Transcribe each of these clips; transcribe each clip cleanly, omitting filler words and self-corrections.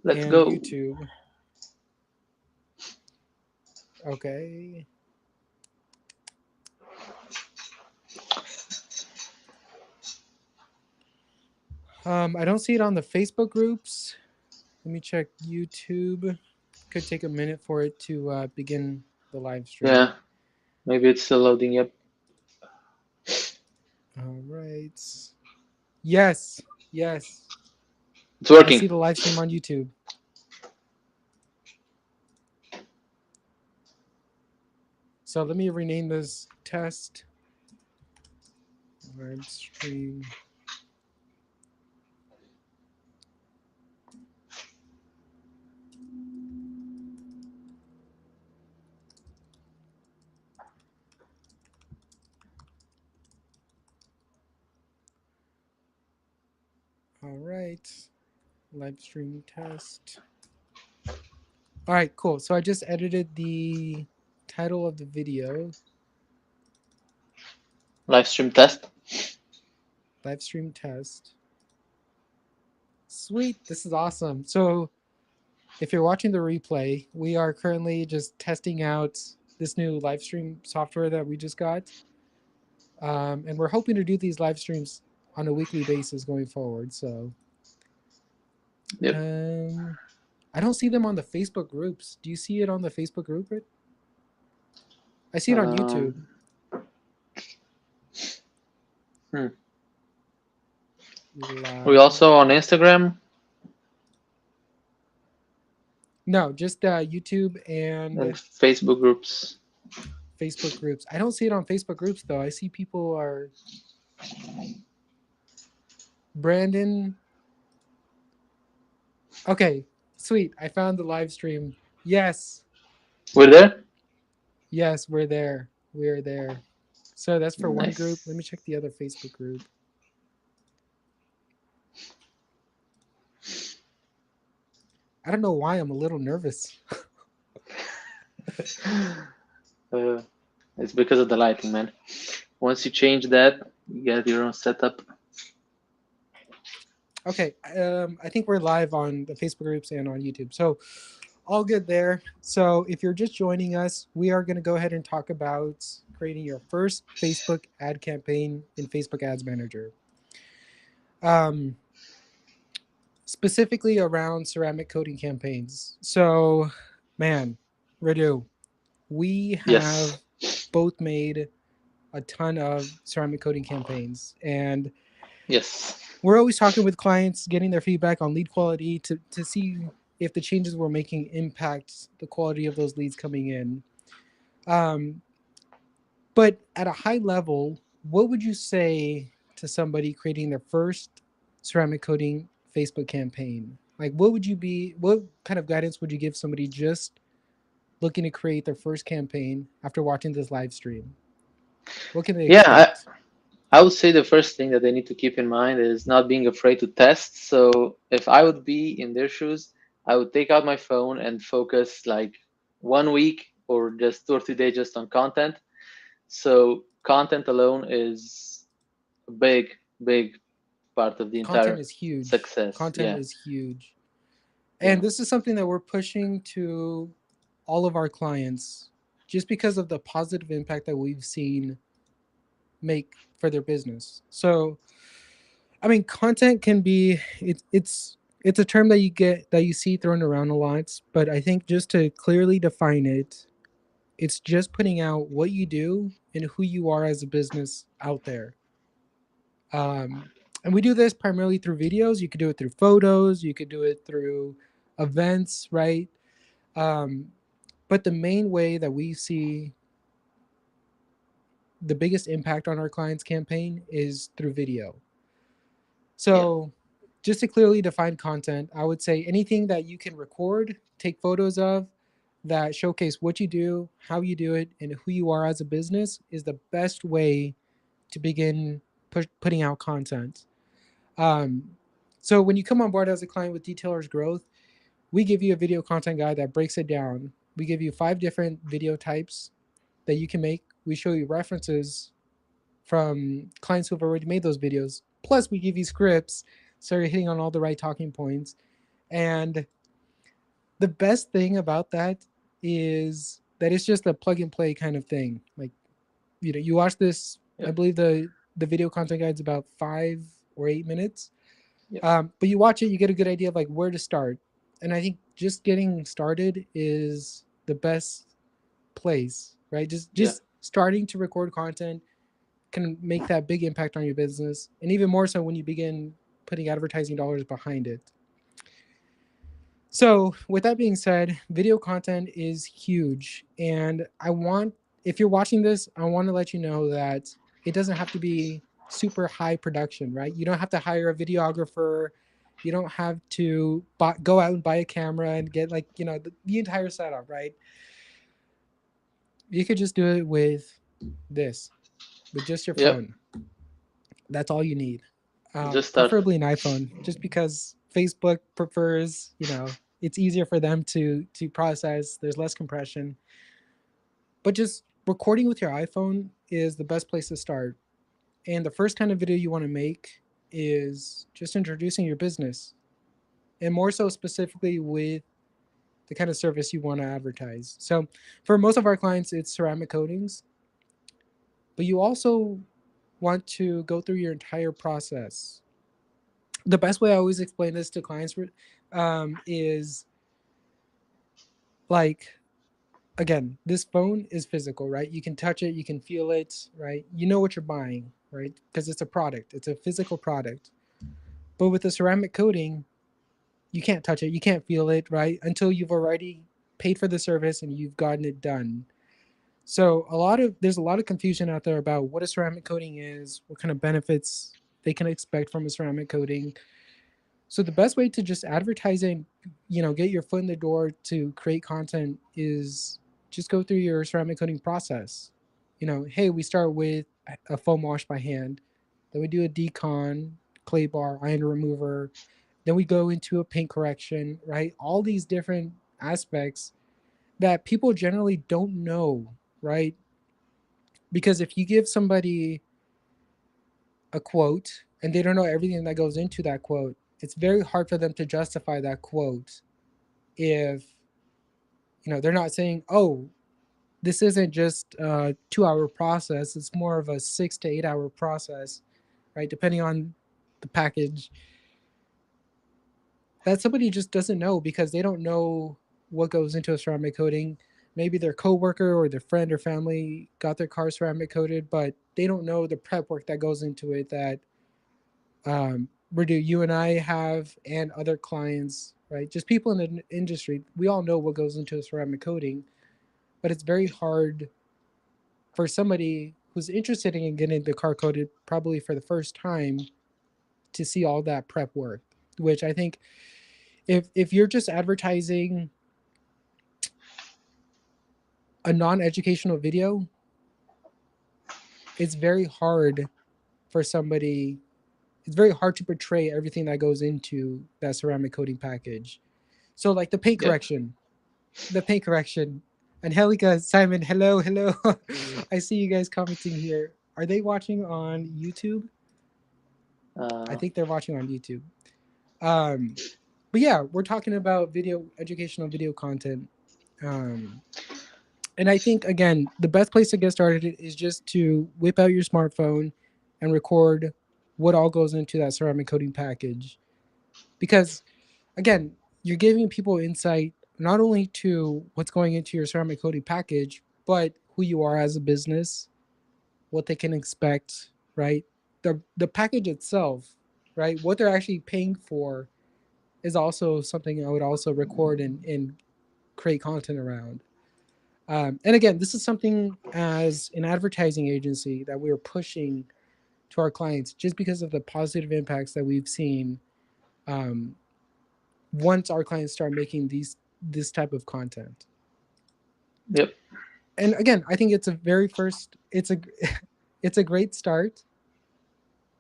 Let's and go. YouTube. Okay. I don't see it on the Facebook groups. Let me check YouTube. Could take a minute for it to begin the live stream. Yeah, maybe it's still loading up. All right. Yes. Yes. It's I see working. the live stream on YouTube. So let me rename this test live stream. All right. Live stream test. All right, cool. So I just edited the title of the video. Live stream test. Live stream test. Sweet. This is awesome. So if you're watching the replay, we are currently just testing out this new live stream software that we just got. And we're hoping to do these live streams on a weekly basis going forward. So Yep. I don't see them on the Facebook groups. Do you see it on the Facebook group? I see it on YouTube. Um, hmm. We Live. also on Instagram No, just YouTube and and Facebook groups. Facebook groups. I don't see it on Facebook groups though. I see people are Brandon. Okay, sweet. I found the live stream. Yes, We're there. yes, we're there. We're there. So that's for one group. Let Nice. me check the other Facebook group. I don't know why I'm a little nervous. uh, it's because of the lighting, man. Once you change that, you get your own setup. Okay, I think we're live on the Facebook groups and on YouTube. So all good there. So if you're just joining us, we are going to go ahead and talk about creating your first Facebook ad campaign in Facebook Ads Manager. Um, Specifically around ceramic coating campaigns. So, man, Radu, we have Yes. both made a ton of ceramic coating campaigns, and Yes. we're always talking with clients, getting their feedback on lead quality to see if the changes we're making impact the quality of those leads coming in. Um, but at a high level, what would you say to somebody creating their first ceramic coating Facebook campaign? Like, what kind of guidance would you give somebody just looking to create their first campaign after watching this live stream? What can they Yeah, expect? I would say the first thing that they need to keep in mind is not being afraid to test. So if I would be in their shoes, I would take out my phone and focus like 1 week or just 2 or 3 days just on content. So content alone is a big, big part of the Content entire is huge. success. Content Yeah. is huge. Yeah. And this is something that we're pushing to all of our clients just because of the positive impact that we've seen make for their business. So, I mean, content can be it's a term that you see thrown around a lot, but I think just to clearly define it, it's just putting out what you do and who you are as a business out there. Um, and we do this primarily through videos. You could do it through photos. You could do it through events, right? Um, but the main way that we see the biggest impact on our clients' campaign is through video. Yeah. So, just to clearly define content, I would say anything that you can record, take photos of, that showcase what you do, how you do it, and who you are as a business is the best way to begin putting out content. Um, so, when you come on board as a client with Detailers Growth, we give you a video content guide that breaks it down. We give you 5 different video types that you can make. We show you references from clients who have already made those videos. Plus, we give you scripts, so you're hitting on all the right talking points. And The best thing about that is that it's just a plug and play kind of thing. Like, you watch this. I Yep. believe the video content guide's about 5 or 8 minutes. Yep. But you watch it, you get a good idea of like where to start. And I think just getting started is the best place, right? Just Yeah. just starting to record content can make that big impact on your business, and even more so when you begin putting advertising dollars behind it. So, with that being said, video content is huge. And if you're watching this, I want to let you know that it doesn't have to be super high production, right? You don't have to hire a videographer. You don't have to go out and buy a camera and get like, the entire setup, right? You could just do it with this, with just your Yep. phone. That's all you need. Just start. Preferably an iPhone, just because Facebook prefers, it's easier for them to process. There's less compression, but just recording with your iPhone is the best place to start. And the first kind of video you want to make is just introducing your business, and more so specifically with the kind of service you want to advertise. So, for most of our clients, it's ceramic coatings, but you also want to go through your entire process. The best way I always explain this to clients is like, again, this phone is physical, right? You can touch it, you can feel it, right? You know what you're buying, right? Because it's a product, it's a physical product. But with the ceramic coating, you can't touch it, you can't feel it, right? Until you've already paid for the service and you've gotten it done. So there's a lot of confusion out there about what a ceramic coating is, what kind of benefits they can expect from a ceramic coating. So the best way to just advertise and get your foot in the door to create content is just go through your ceramic coating process. Hey, we start with a foam wash by hand, then we do a decon, clay bar, iron remover, then we go into a paint correction, right? All these different aspects that people generally don't know, right? Because if you give somebody a quote and they don't know everything that goes into that quote, it's very hard for them to justify that quote if they're not saying, oh, this isn't just a 2 hour process, it's more of a 6 to 8 hour process, right? Depending on the package. That somebody just doesn't know because they don't know what goes into a ceramic coating. Maybe their coworker or their friend or family got their car ceramic coated, but they don't know the prep work that goes into it that Ridu, you and I have, and other clients, right? Just people in the industry. We all know what goes into a ceramic coating, but it's very hard for somebody who's interested in getting the car coated, probably for the first time, to see all that prep work. Which I think, if you're just advertising a non-educational video, it's very hard for somebody. It's very hard to portray everything that goes into that ceramic coating package. So, like Yep. the paint correction. Angelica, Simon, hello, hello. I see you guys commenting here. Are they watching on YouTube? I Uh, think they're watching on YouTube. Um, but yeah, we're talking about educational video content. Um, and I think, again, the best place to get started is just to whip out your smartphone and record what all goes into that ceramic coating package. Because, again, you're giving people insight not only to what's going into your ceramic coating package, but who you are as a business, what they can expect, right? The package itself, right? What they're actually paying for is also something I would also record and create content around. And again, this is something as an advertising agency that we're pushing to our clients just because of the positive impacts that we've seen um, once our clients start making this type of content. yep. And again, I think it's a it's a great start.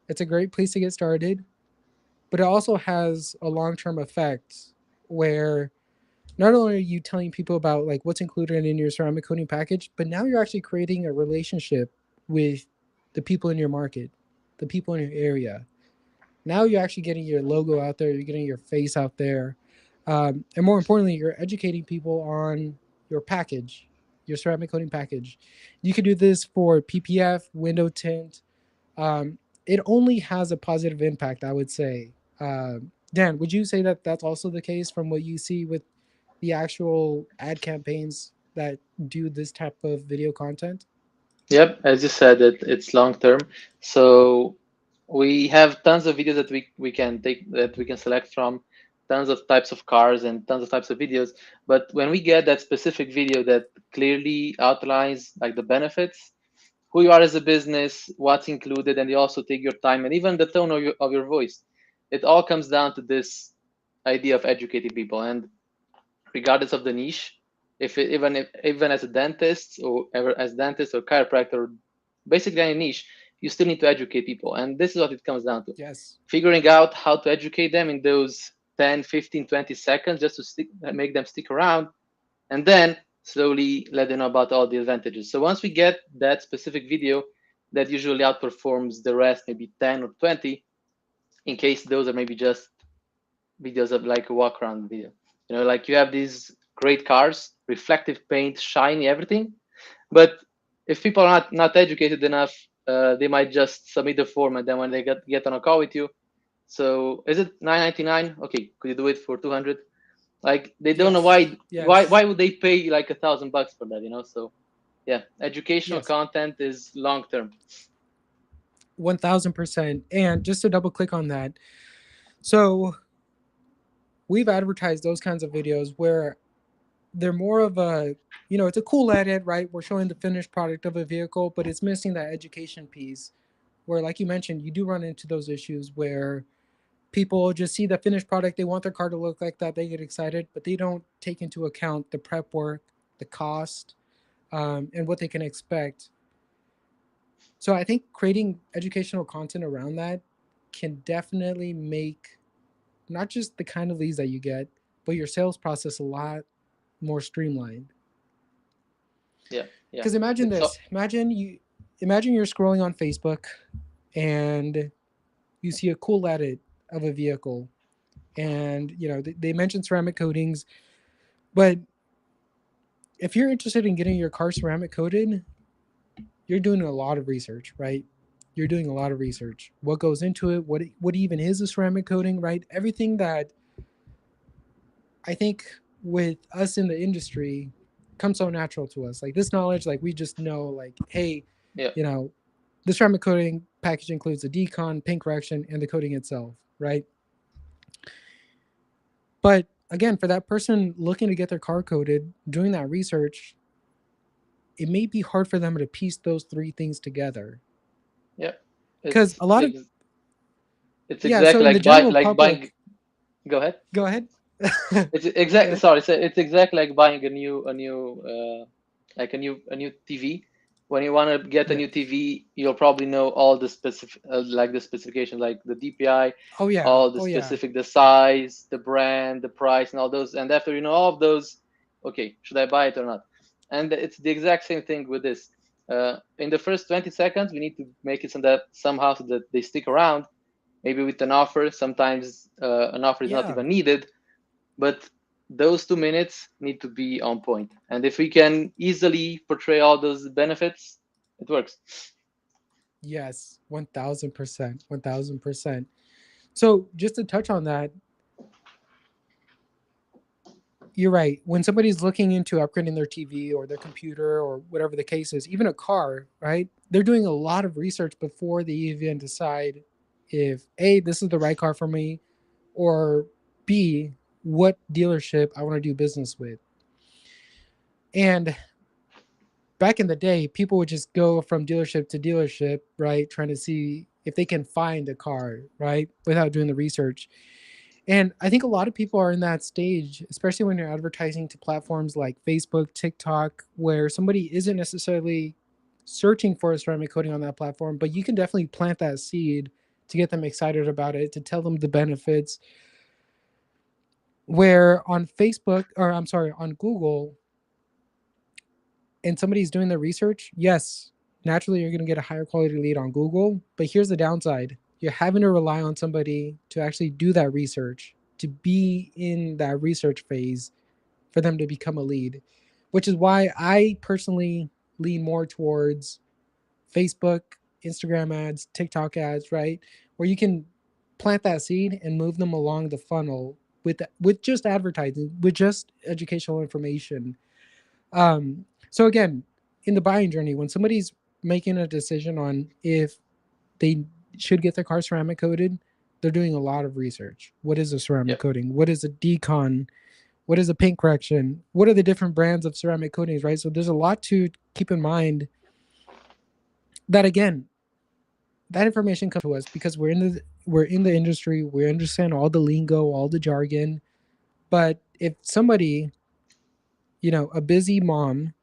It's a great place to get started, but it also has a long-term effect where not only are you telling people about like what's included in your ceramic coating package, but now you're actually creating a relationship with the people in your market, the people in your area. Now you're actually getting your logo out there, you're getting your face out there. And more importantly, you're educating people on your package, your ceramic coating package. You can do this for PPF, window tint. It only has a positive impact, I would say. Dan, would you say that that's also the case from what you see with the actual ad campaigns that do this type of video content? Yep, as you said, it's long term. So we have tons of videos that we can take that we can select from, tons of types of cars and tons of types of videos. But when we get that specific video that clearly outlines like the benefits, who you are as a business, what's included, and you also take your time and even the tone of your voice, it all comes down to this idea of educating people. And regardless of the niche, even as a dentist or ever as dentist or chiropractor, basically any niche, you still need to educate people. And this is what it comes down to: Yes. figuring out how to educate them in those 10, 15, 20 seconds just to make them stick around, and then slowly let them know about all the advantages. So once we get that specific video that usually outperforms the rest, maybe 10 or 20, in case those are maybe just videos of like a walk around video. Like you have these great cars, reflective paint, shiny, everything. But if people are not educated enough, they might just submit the form, and then when they get on a call with you, so is it 9.99? Okay, could you do it for 200? Like they don't know Yes. Yes. why would they pay like $1,000 for that? So yeah, educational Yes. content is long term. 1000%. And just to double click on that, so we've advertised those kinds of videos where they're more of a, it's a cool edit, right? We're showing the finished product of a vehicle, but it's missing that education piece where, like you mentioned, you do run into those issues where people just see the finished product, they want their car to look like that, they get excited, but they don't take into account the prep work, the cost, and what they can expect. So I think creating educational content around that can definitely make not just the kind of leads that you get, but your sales process a lot more streamlined. Yeah, yeah. Because imagine It's this: imagine you're scrolling on Facebook and you see a cool edit of a vehicle, and they mention ceramic coatings, but if you're interested in getting your car ceramic coated, you're doing a lot of research, right? You're doing a lot of research. What goes into it? What even is a ceramic coating, right? Everything that I think with us in the industry comes so natural to us. Like this knowledge, like we just know, like, hey, yeah, you know, the ceramic coating package includes the decon, paint correction, and the coating itself, right? But again, for that person looking to get their car coated, doing that research, it may be hard for them to piece those three things together. yeah. Because It's a lot of, ex- it's yeah, so exactly in the like general buying. public, Go ahead. go ahead. It's Go exactly ahead. sorry. It's exactly like buying a new TV. When you want to get a Yeah. new TV, you'll probably know all the specific like the specifications, like the DPI, Oh, yeah. all the Oh, yeah. specific, the size, the brand, the price, and all those. And after you know all of those, okay, should I buy it or not? And it's the exact same thing with this. In the first 20 seconds, we need to make it so that somehow so that they stick around. Maybe with an offer. Sometimes an offer is not Yeah. even needed, but those 2 minutes need to be on point. And if we can easily portray all those benefits, it works. Yes. 1000%. 1000%. So just to touch on that, you're right. When somebody's looking into upgrading their TV or their computer or whatever the case is, even a car, right? They're doing a lot of research before they even decide if A, this is the right car for me, or B, what dealership I want to do business with. And back in the day, people would just go from dealership to dealership, right? Trying to see if they can find a car, right? Without doing the research. And I think a lot of people are in that stage, especially when you're advertising to platforms like Facebook, TikTok, where somebody isn't necessarily searching for a ceramic coating on that platform, but you can definitely plant that seed to get them excited about it, to tell them the benefits. Where on Facebook, or I'm sorry, on Google, and somebody's doing the research, yes, naturally you're going to get a higher quality lead on Google. But here's the downside: you're having to rely on somebody to actually do that research. to be in that research phase for them to become a lead, which is why I personally lean more towards Facebook, Instagram ads, TikTok ads, right? Where you can plant that seed and move them along the funnel with just advertising, with just educational information. So again, in the buying journey, when somebody's making a decision on if they should get their car ceramic coated, they're doing a lot of research. What is a ceramic Yep. coating? What is a decon? What is a paint correction? What are the different brands of ceramic coatings, right? So there's a lot to keep in mind that again, that information comes to us because we're in the industry, we understand all the lingo, all the jargon. But if somebody, a busy mom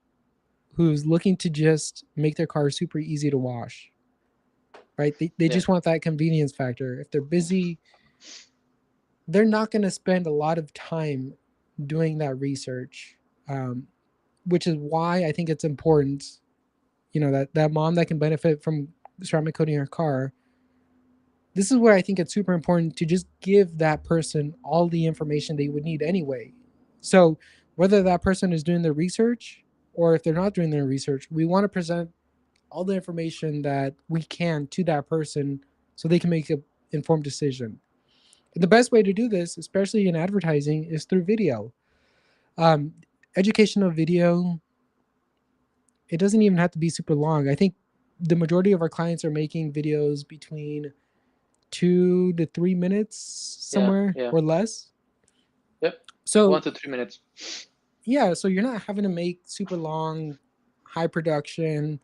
who's looking to just make their car super easy to wash, right? They Yeah. just want that convenience factor. If they're busy, they're not going to spend a lot of time doing that research, um, which is why I think it's important, that mom that can benefit from ceramic coating her car. This is where I think it's super important to just give that person all the information they would need anyway. So whether that person is doing their research or if they're not doing their research, we want to present all the information that we can to that person so they can make an informed decision. The best way to do this, especially in advertising, is through video. Um, Educational video, it doesn't even have to be super long. I think the majority of our clients are making videos between 2 to 3 minutes, Yeah. somewhere Yeah. or less. Yep. So 1 to 3 minutes. yeah, so you're not having to make super long, high production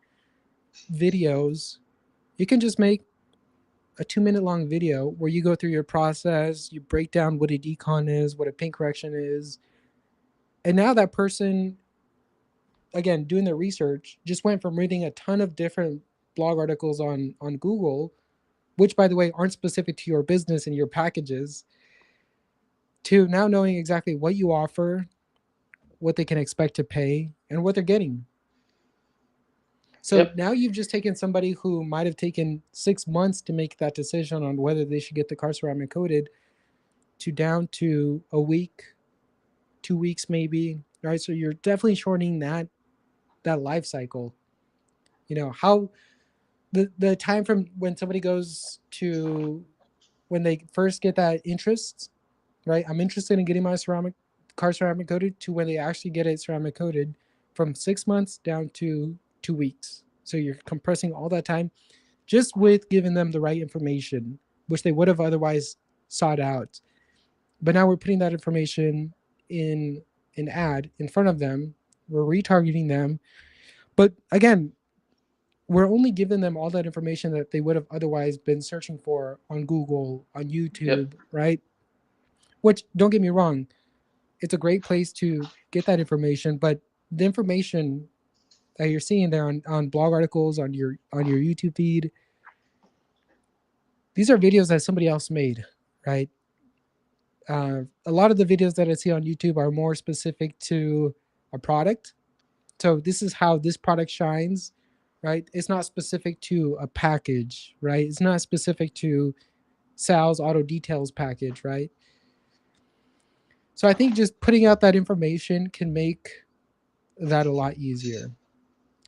videos. You can just make a 2 minute long video where you go through your process, you break down what a decon is, what a paint correction is. And now that person, again, doing their research, just went from reading a ton of different blog articles on Google, which by the way aren't specific to your business and your packages, to now knowing exactly what you offer, what they can expect to pay, and what they're getting. So Yep. now you've just taken somebody who might have taken 6 months to make that decision on whether they should get the car ceramic coated to down to a week, 2 weeks maybe. Right. So you're definitely shortening that life cycle. How the time from when somebody goes to when they first get that interest, right? I'm interested in getting my car ceramic coated to when they actually get it ceramic coated, from 6 months down to 2 weeks. So you're compressing all that time just with giving them the right information, which they would have otherwise sought out. But now we're putting that information in an ad in front of them. We're retargeting them. But again, we're only giving them all that information that they would have otherwise been searching for on Google, on Yep. YouTube, right? Which, don't get me wrong, it's a great place to get that information, but the information that you're seeing there on blog articles, on your YouTube feed, these are videos that somebody else made, right? A lot of the videos that I see on YouTube are more specific to a product. So this is how this product shines, right? It's not specific to a package, right? It's not specific to Sal's auto details package, right? So I think just putting out that information can make that a lot easier.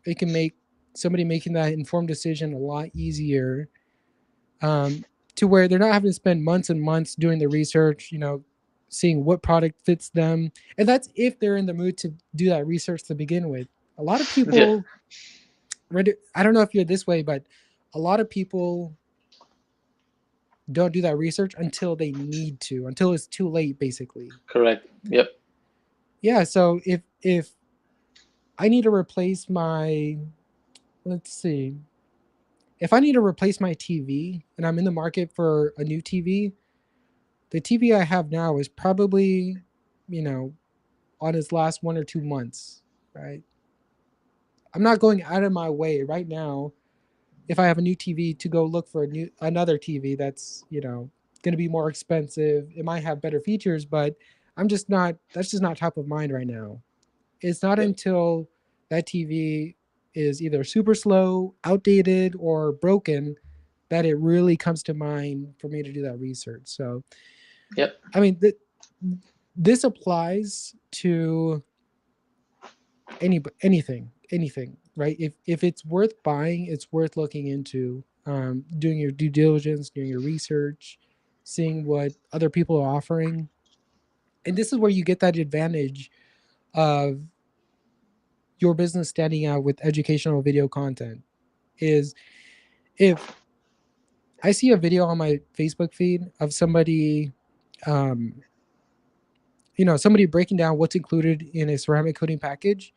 It can make somebody making that informed decision a lot easier, to where they're not having to spend months and months doing the research, seeing what product fits them. And that's if they're in the mood to do that research to begin with. A lot of Yeah. people, I don't know if you're this way, but a lot of people don't do that research until they need to, until it's too late, basically. Correct. Yep. Yeah. So if I need to replace my, let's see, if I need to replace my TV and I'm in the market for a new TV, the TV I have now is probably, you know, on its last 1 or 2 months, right? I'm not going out of my way right now if I have a new TV to go look for another TV that's, going to be more expensive. It might have better features, but that's just not top of mind right now. It's not Yep. until that TV is either super slow, outdated, or broken that it really comes to mind for me to do that research. So Yep. I mean, this applies to anything, right? If it's worth buying, it's worth looking into, doing your due diligence, doing your research, seeing what other people are offering. And this is where you get that advantage of your business standing out with educational video content. Is if I see a video on my Facebook feed of somebody, um, somebody breaking down what's included in a ceramic coating package,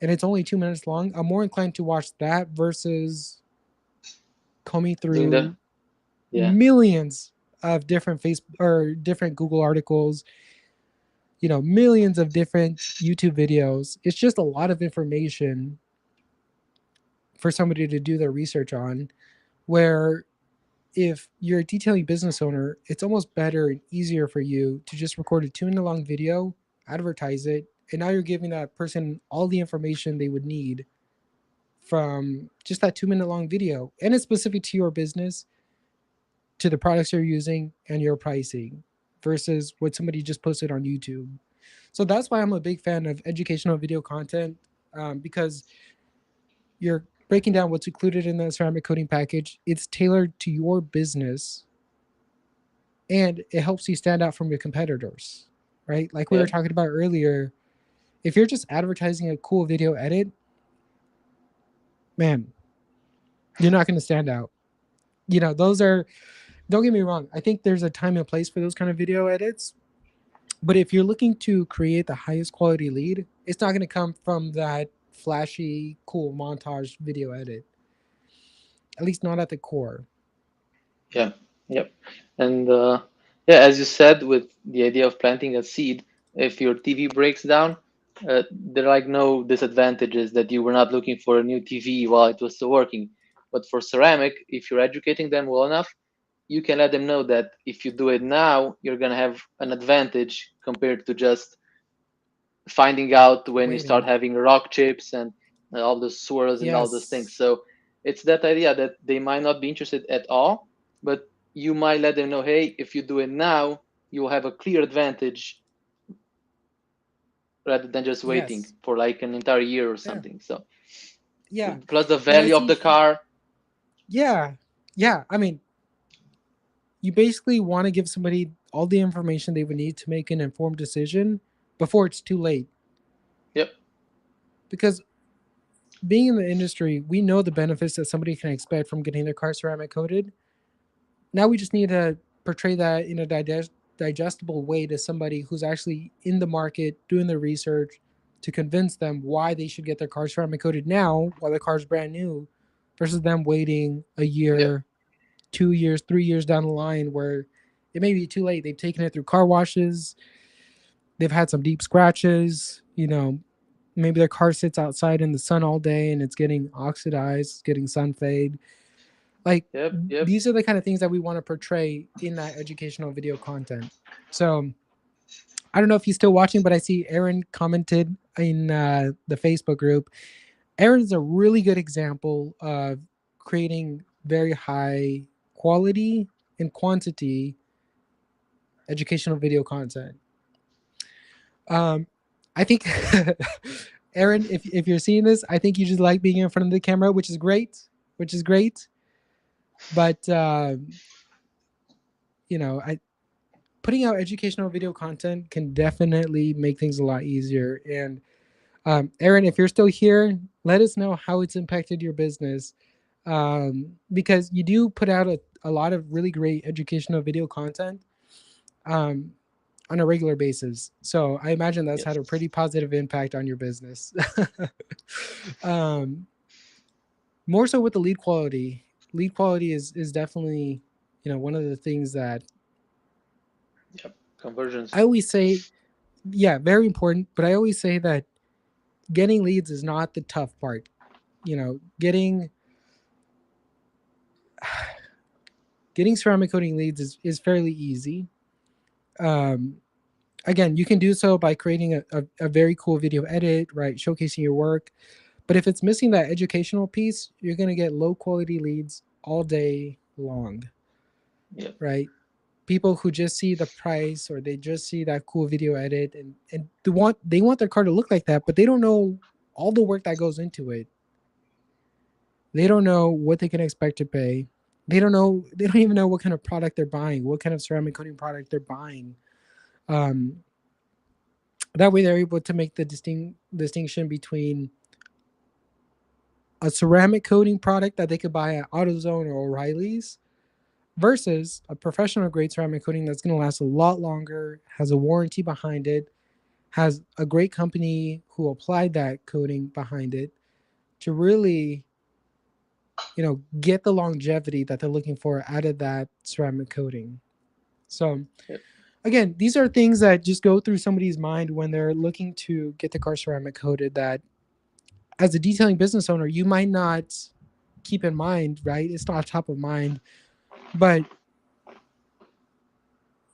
and it's only 2 minutes long, I'm more inclined to watch that versus combing Doing the through yeah. millions of different Facebook or different Google articles, millions of different YouTube videos. It's just a lot of information for somebody to do their research on. Where if you're a detailing business owner, it's almost better and easier for you to just record a 2 minute long video, advertise it, and now you're giving that person all the information they would need from just that 2 minute long video. And it's specific to your business, to the products you're using, and your pricing versus what somebody just posted on YouTube. So that's why I'm a big fan of educational video content, because you're breaking down what's included in the ceramic coating package. It's tailored to your business, and it helps you stand out from your competitors, right? Like we were Yep. talking about earlier, if you're just advertising a cool video edit, man, you're not going to stand out. Those are, don't get me wrong, I think there's a time and place for those kind of video edits. But if you're looking to create the highest quality lead, it's not going to come from that flashy, cool montage video edit, at least not at the core. Yeah. Yep. And yeah, as you said, with the idea of planting a seed, if your TV breaks down, there are like no disadvantages that you were not looking for a new TV while it was still working. But for ceramic, if you're educating them well enough, you can let them know that if you do it now, you're gonna have an advantage compared to just finding out when you start Waiting. having rock chips and all the swirls and all those things. Yes. So it's that idea that they might not be interested at all, but you might let them know, hey, if you do it now, you will have a clear advantage rather than just waiting Yes. for like an entire year or Yeah. something. So Yeah. plus the And I value of the see. car. Yeah. Yeah. I mean, you basically want to give somebody all the information they would need to make an informed decision before it's too late. Yep. Because being in the industry, we know the benefits that somebody can expect from getting their car ceramic coated. Now we just need to portray that in a digestible way to somebody who's actually in the market doing the research, to convince them why they should get their car ceramic coated now while the car's brand new versus them waiting a Yep. year, 2 years, 3 years down the line where it may be too late. They've taken it through car washes, they've had some deep scratches, maybe their car sits outside in the sun all day and it's getting oxidized, getting sun fade. Like, Yep. Yep. these are the kind of things that we want to portray in that educational video content. So I don't know if he's still watching, but I see Aaron commented in the Facebook group. Aaron is a really good example of creating very high quality and quantity educational video content. Um, I think, Aaron, if you're seeing this, I think you just like being in front of the camera, which is great, which is great. But I putting out educational video content can definitely make things a lot easier. And Aaron, if you're still here, let us know how it's impacted your business, because you do put out a lot of really great educational video content, um, on a regular basis. So I imagine that's had Yes. a pretty positive impact on your business. um, More so with the lead quality. Lead quality is definitely, one of the things that Yep. Conversions. I always say, yeah, very important. But I always say that getting leads is not the tough part. Getting ceramic coating leads is fairly easy. Um, Again, you can do so by creating a very cool video edit, right? Showcasing your work. But if it's missing that educational piece, you're going to get low quality leads all day long, Yep. right? people who just see the price or they just see that cool video edit and they want their car to look like that, but they don't know all the work that goes into it. They don't know what they can expect to pay. They don't even know what kind of product they're buying, what kind of ceramic coating product they're buying. Um, that way they're able to make the distinction between a ceramic coating product that they could buy at AutoZone or O'Reilly's versus a professional grade ceramic coating that's going to last a lot longer, has a warranty behind it, has a great company who applied that coating behind it to really, get the longevity that they're looking for out of that ceramic coating. So Yep. again, these are things that just go through somebody's mind when they're looking to get the car ceramic coated that as a detailing business owner, you might not keep in mind, right? It's not top of mind, but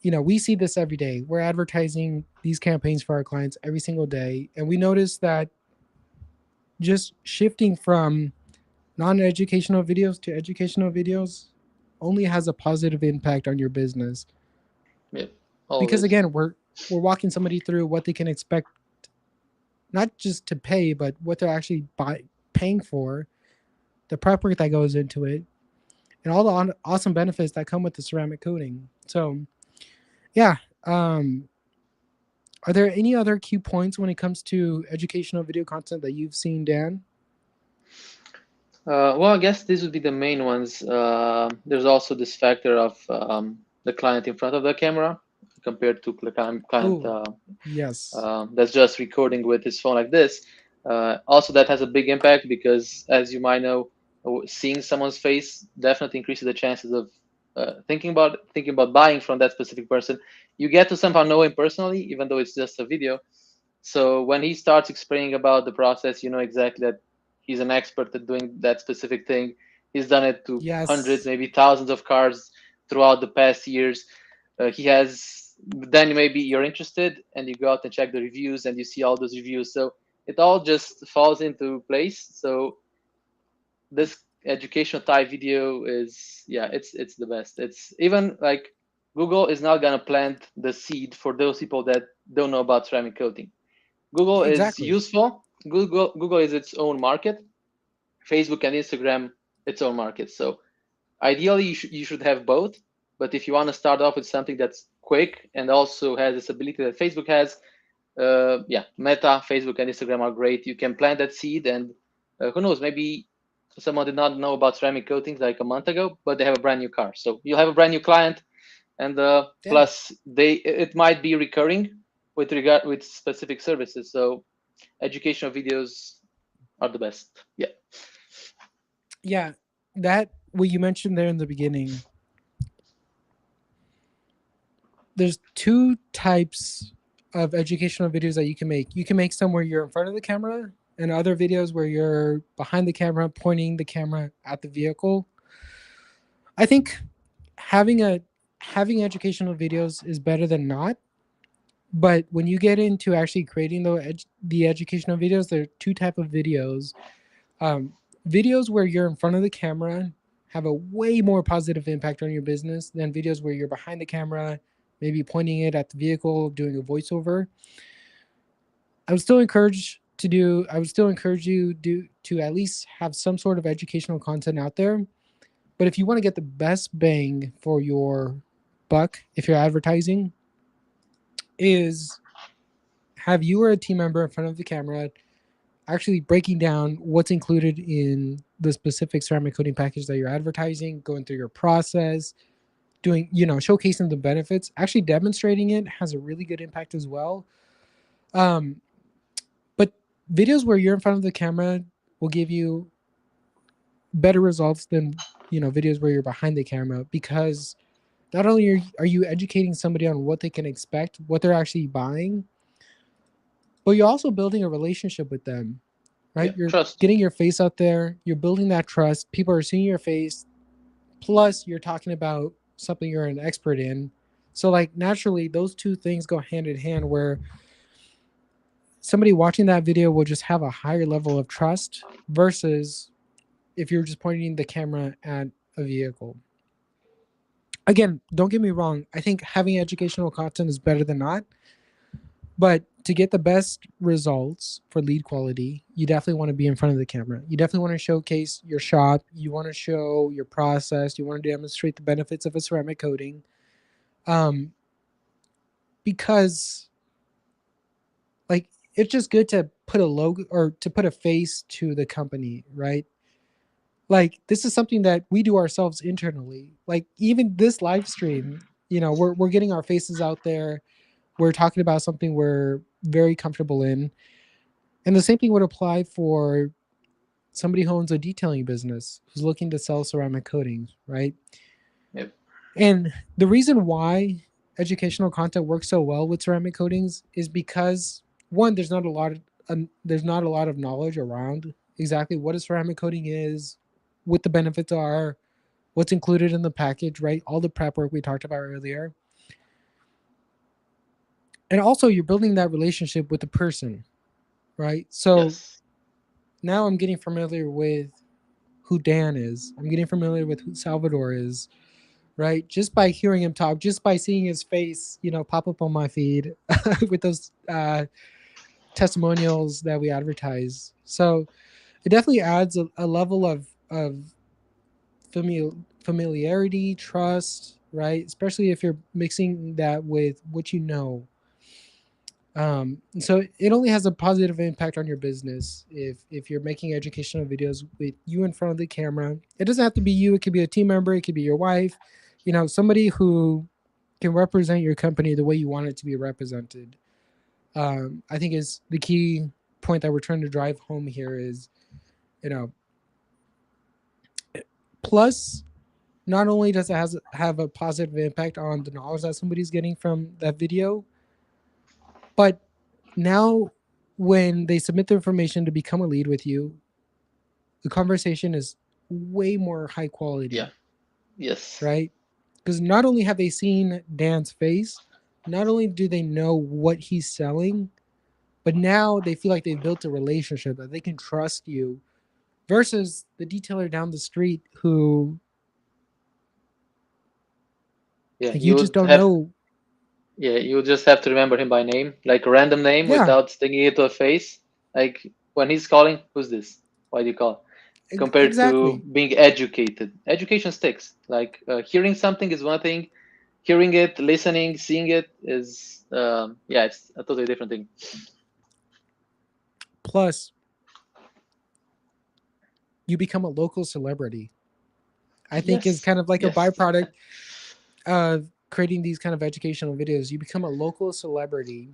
we see this every day. We're advertising these campaigns for our clients every single day, and we notice that just shifting from non-educational videos to educational videos only has a positive impact on your business Yep. because Always. again, we're walking somebody through what they can expect, not just to pay, but what they're actually paying for, the prep work that goes into it, and all the awesome benefits that come with the ceramic coating. So, yeah. Are there any other key points when it comes to educational video content that you've seen, Dan? Well, I guess these would be the main ones. There's also this factor of the client in front of the camera compared to client Oh, yes. that's just recording with his phone like this. Also, that has a big impact because, as you might know, seeing someone's face definitely increases the chances of thinking about buying from that specific person. You get to somehow know him personally, even though it's just a video. So when he starts explaining about the process, you know exactly that he's an expert at doing that specific thing. He's done it to hundreds, Yes. maybe thousands of cars throughout the past years. He has. Then maybe you're interested and you go out and check the reviews and you see all those reviews. So it all just falls into place. So this educational type video is, yeah, it's the best. It's even like Google is not gonna plant the seed for those people that don't know about ceramic coating. Google is Exactly. useful. Google is its own market. Facebook and Instagram its own market. So ideally, you should have both. But if you want to start off with something that's quick and also has this ability that Facebook has, yeah, Meta, Facebook, and Instagram are great. You can plant that seed, and who knows, maybe someone did not know about ceramic coatings like a month ago, but they have a brand new car. So you'll have a brand new client, and Yeah. plus it might be recurring with specific services. So educational videos are the best. Yeah. Yeah. That what you mentioned there in the beginning, there's two types of educational videos that you can make. You can make some where you're in front of the camera and other videos where you're behind the camera pointing the camera at the vehicle. I think having a having educational videos is better than not. But when you get into actually creating the educational videos, there are two type of videos. Um, Videos where you're in front of the camera have a way more positive impact on your business than videos where you're behind the camera, maybe pointing it at the vehicle, doing a voiceover. I would still encourage to do. I would still encourage you to at least have some sort of educational content out there. But if you want to get the best bang for your buck, if you're advertising, is have you or a team member in front of the camera actually breaking down what's included in the specific ceramic coating package that you're advertising, going through your process, doing, showcasing the benefits, actually demonstrating it has a really good impact as well. Um, but videos where you're in front of the camera will give you better results than, videos where you're behind the camera because not only are you educating somebody on what they can expect, what they're actually buying, but you're also building a relationship with them, Yeah. right? You're Trust. getting your face out there, you're building that trust. People are seeing your face, plus you're talking about something you're an expert in. So, like, naturally, those two things go hand in hand where somebody watching that video will just have a higher level of trust versus if you're just pointing the camera at a vehicle. again, don't get me wrong. I think having educational content is better than not. But to get the best results for lead quality, you definitely want to be in front of the camera. You definitely want to showcase your shop. You want to show your process. You want to demonstrate the benefits of a ceramic coating. Um, because like it's just good to put a logo or to put a face to the company, right? Like this is something that we do ourselves internally. Like even this live stream, we're getting our faces out there. We're talking about something we're very comfortable in. And the same thing would apply for somebody who owns a detailing business who's looking to sell ceramic coatings, right? Yep. And the reason why educational content works so well with ceramic coatings is because one, there's not a lot of knowledge around exactly what a ceramic coating is, what the benefits are, what's included in the package, right? All the prep work we talked about earlier. And also you're building that relationship with the person, right? So Yes. now I'm getting familiar with who Dan is. I'm getting familiar with who Salvador is, right? Just by hearing him talk, just by seeing his face, pop up on my feed with those testimonials that we advertise. So it definitely adds a level of familiarity, trust, right? Especially if you're mixing that with what you know. So it only has a positive impact on your business if you're making educational videos with you in front of the camera. It doesn't have to be you, it could be a team member, it could be your wife, somebody who can represent your company the way you want it to be represented. I think is the key point that we're trying to drive home here is, you know plus not only does it have a positive impact on the knowledge that somebody's getting from that video, but now when they submit the information to become a lead with you, the conversation is way more high Yeah. quality, Yes. right? Because not only have they seen Dan's face, not only do they know what he's selling, but now they feel like they've built a relationship that they can trust you versus the detailer down the street who, Yeah. like, you You just would don't have. know. Yeah. You would just have to remember him by name, like a random name, Yeah, without sticking it to a face. Like when he's calling, who's this? Why do you call? Compared to exactly. being educated. Education sticks. Like hearing something is one thing. Hearing it, listening, seeing it is, yeah, it's a totally different thing. Plus, you become a local celebrity. I think is Yes. kind of like a Yes. byproduct of creating these kind of educational videos. You become a local celebrity,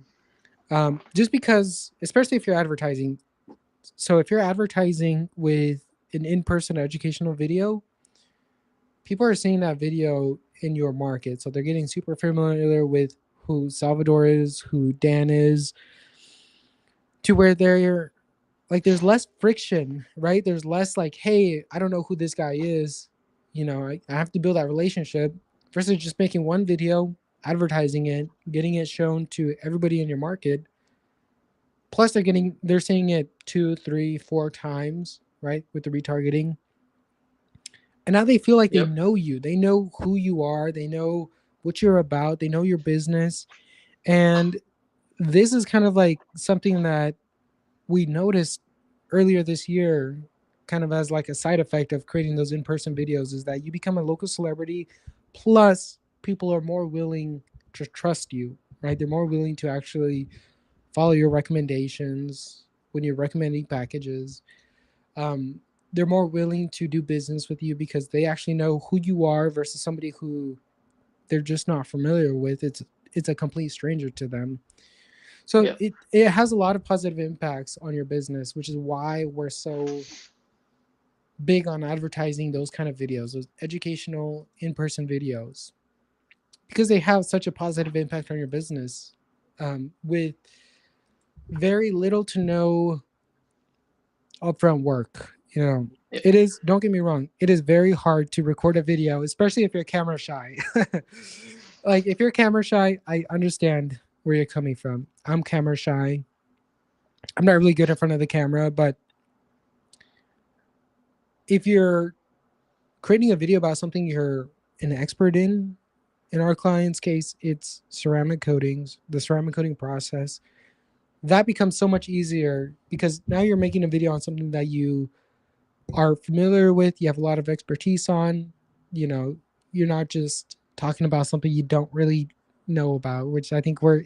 just because, especially if you're advertising. So if you're advertising with an in-person educational video, people are seeing that video in your market, so they're getting super familiar with who Salvador is, who Dan is, to where they're like, there's less friction, right? There's less like, hey, I don't know who this guy is. I have to build that relationship versus just making one video, advertising it, getting it shown to everybody in your market. Plus, they're seeing it 2, 3, 4 times, right, with the retargeting, and now they feel like they Yep. know you. They know who you are. They know what you're about. They know your business, and this is kind of like something that we noticed earlier this year, kind of as like a side effect of creating those in-person videos, is that you become a local celebrity, plus people are more willing to trust you, right? They're more willing to actually follow your recommendations when you're recommending packages. um, they're more willing to do business with you because they actually know who you are versus somebody who they're just not familiar with. It's a complete stranger to them. So Yep. it has a lot of positive impacts on your business, which is why we're so big on advertising those kind of videos, those educational in-person videos, because they have such a positive impact on your business, with very little to no upfront work. Yep. It is, don't get me wrong, it is very hard to record a video, especially if you're camera shy. Like if you're camera shy, I understand where you're coming from. I'm camera shy. I'm not really good in front of the camera, but if you're creating a video about something you're an expert in, In our client's case, it's ceramic coatings, the ceramic coating process. That becomes so much easier because now you're making a video on something that you are familiar with, you have a lot of expertise on. You know, you're not just talking about something you don't really know about, which I think where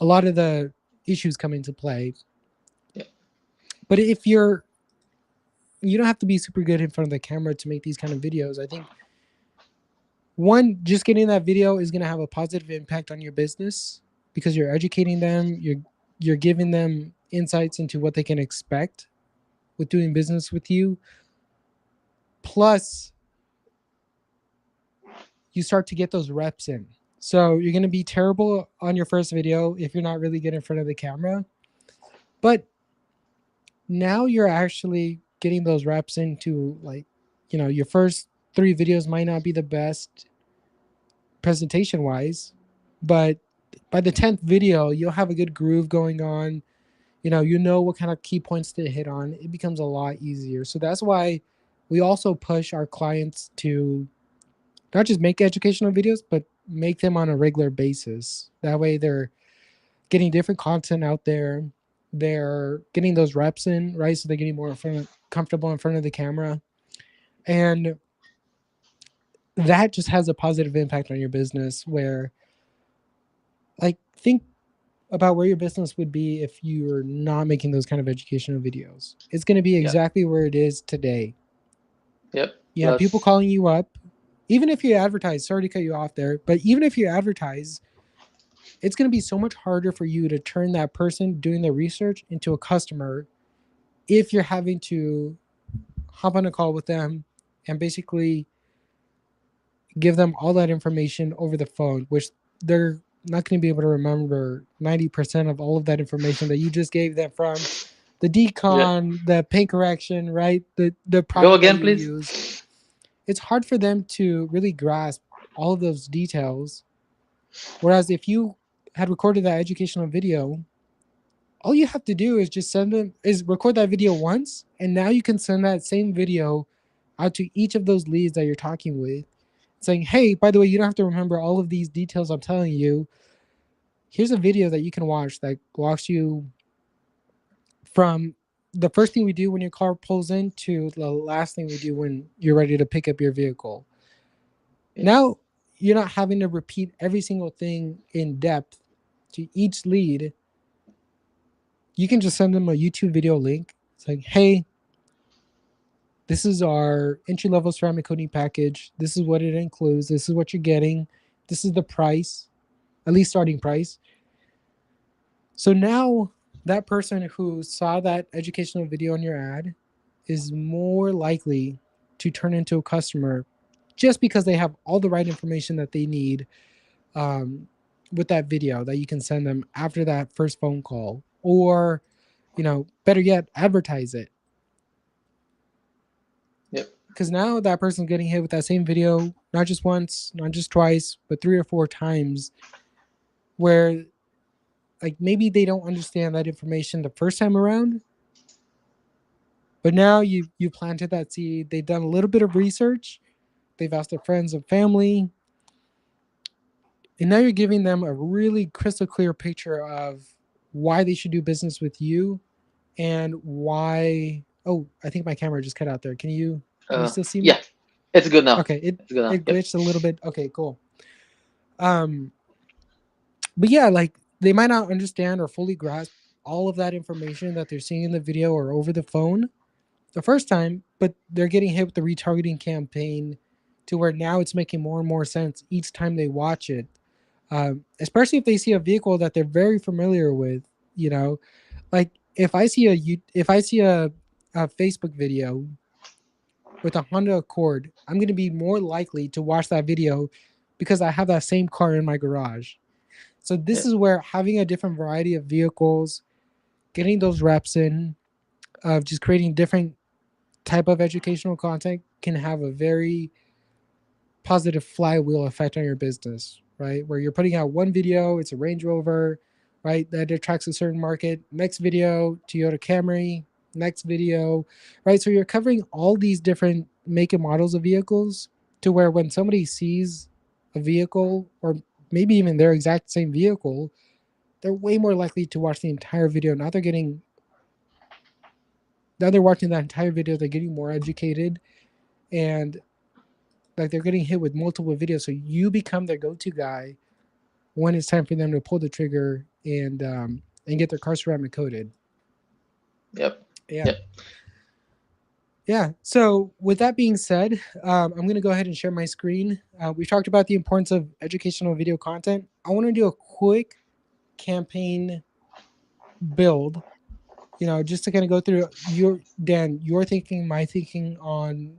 a lot of the issues come into play. Yeah. But if you don't have to be super good in front of the camera to make these kind of videos. I think one, just getting that video is going to have a positive impact on your business because you're educating them, you're giving them insights into what they can expect with doing business with you. Plus, you start to get those reps in. So you're going to be terrible on your first video if you're not really good in front of the camera. But now you're actually getting those reps into, like, your first 3 videos might not be the best presentation wise, but by the 10th video, you'll have a good groove going on. You know what kind of key points to hit on. It becomes a lot easier. So that's why we also push our clients to not just make educational videos, but make them on a regular basis. That way they're getting different content out there. They're getting those reps in, right? So they're getting more comfortable in front of the camera. And that just has a positive impact on your business where, like, think about where your business would be if you're not making those kind of educational videos. It's going to be Yeah. exactly where it is today. Yep. You have people Plus, calling you up. Even if you advertise, sorry to cut you off there, but even if you advertise, it's going to be so much harder for you to turn that person doing the research into a customer if you're having to hop on a call with them and basically give them all that information over the phone, which they're not going to be able to remember 90% of all of that information that you just gave them from the yeah. decon, the paint correction, right? The Go product that again, you please. use. It's hard for them to really grasp all of those details. Whereas if you had recorded that educational video, all you have to do is just send them is record that video once, and now you can send that same video out to each of those leads that you're talking with, saying, hey, by the way, you don't have to remember all of these details I'm telling you. Here's a video that you can watch that walks you from the first thing we do when your car pulls in to the last thing we do when you're ready to pick up your vehicle. Yeah. Now you're not having to repeat every single thing in depth to each lead. You can just send them a YouTube video link saying, hey, this is our entry level ceramic coating package. This is what it includes. This is what you're getting. This is the price, at least starting price. So now that person who saw that educational video on your ad is more likely to turn into a customer just because they have all the right information that they need, um, with that video that you can send them after that first phone call, or better yet, advertise it. Yep. Because now that person's getting hit with that same video not just once, not just twice, but 3 or 4 times, where, like, maybe they don't understand that information the first time around, but now you planted that seed. They've done a little bit of research, they've asked their friends and family, and now you're giving them a really crystal clear picture of why they should do business with you, and why. Oh, I think my camera just cut out there. Can you still see me? Yeah. It's good now. Okay, it It's good now. it Yep. glitched a little bit. Okay, cool. um but yeah, like, they might not understand or fully grasp all of that information that they're seeing in the video or over the phone the first time, but they're getting hit with the retargeting campaign to where now it's making more and more sense each time they watch it. Especially if they see a vehicle that they're very familiar with. Like, if I see a Facebook video with a Honda Accord, I'm going to be more likely to watch that video because I have that same car in my garage. So this Yep. is where having a different variety of vehicles, getting those reps in, of just creating different type of educational content can have a very positive flywheel effect on your business, right? Where you're putting out one video, it's a Range Rover, right? That attracts a certain market. Next video, Toyota Camry. Next video, right? So you're covering all these different make and models of vehicles to where when somebody sees a vehicle or maybe even their exact same vehicle, they're way more likely to watch the entire video. Now they're watching that entire video, they're getting more educated, and like they're getting hit with multiple videos. So you become their go-to guy when it's time for them to pull the trigger and get their car ceramic coated. Yep. Yeah. Yep. Yeah. So with that being said, I'm going to go ahead and share my screen. We talked about the importance of educational video content. I want to do a quick campaign build, just to kind of go through your thinking, my thinking on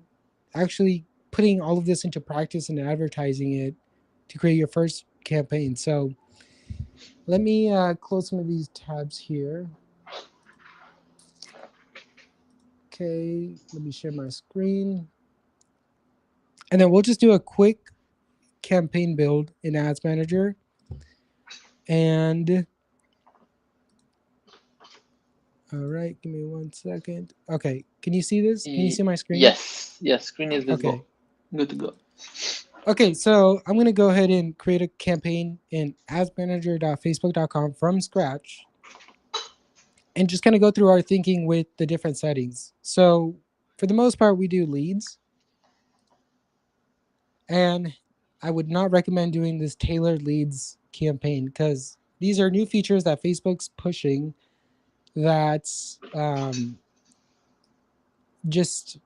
actually putting all of this into practice and advertising it to create your first campaign. So let me close some of these tabs here. Okay, let me share my screen. And then we'll just do a quick campaign build in Ads Manager. And all right, give me 1 second. Okay, can you see this? Can you see my screen? Yes. Yes. Screen is visible. Okay. Good to go. Okay, so I'm going to go ahead and create a campaign in adsmanager.facebook.com from scratch and just kind of go through our thinking with the different settings. So for the most part, we do leads. And I would not recommend doing this tailored leads campaign because these are new features that Facebook's pushing that just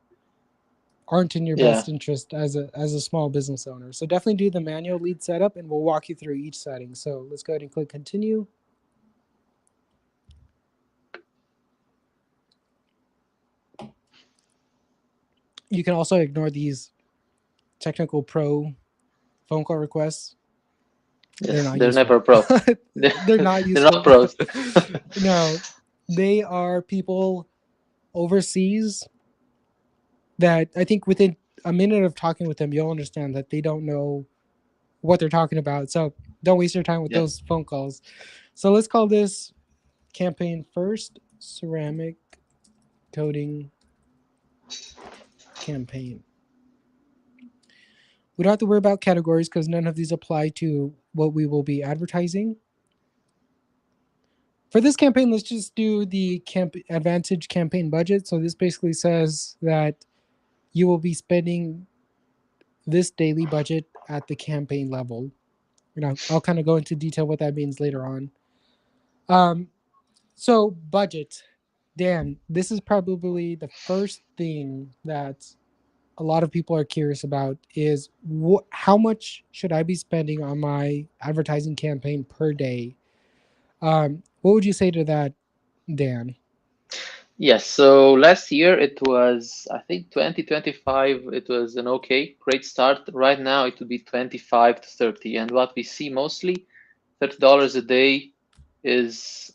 aren't in your Yeah. best interest as a small business owner. So definitely do the manual lead setup and we'll walk you through each setting. So let's go ahead and click continue. You can also ignore these technical pro phone call requests. They're Yes. not They're useful. never pro. They're not They're not useful. pros. No, they are people overseas that I think within a minute of talking with them, you'll understand that they don't know what they're talking about. So don't waste your time with Yeah. those phone calls. So let's call this campaign first ceramic coating campaign. We don't have to worry about categories because none of these apply to what we will be advertising. For this campaign, let's just do the advantage campaign budget. So this basically says that you will be spending this daily budget at the campaign level. I'll kind of go into detail what that means later on. So budget, Dan, this is probably the first thing that a lot of people are curious about is how much should I be spending on my advertising campaign per day? What would you say to that, Dan? Yes, so last year it was, I think 2025, it was an okay, great start. Right now it would be 25 to 30. And what we see mostly, $30 a day is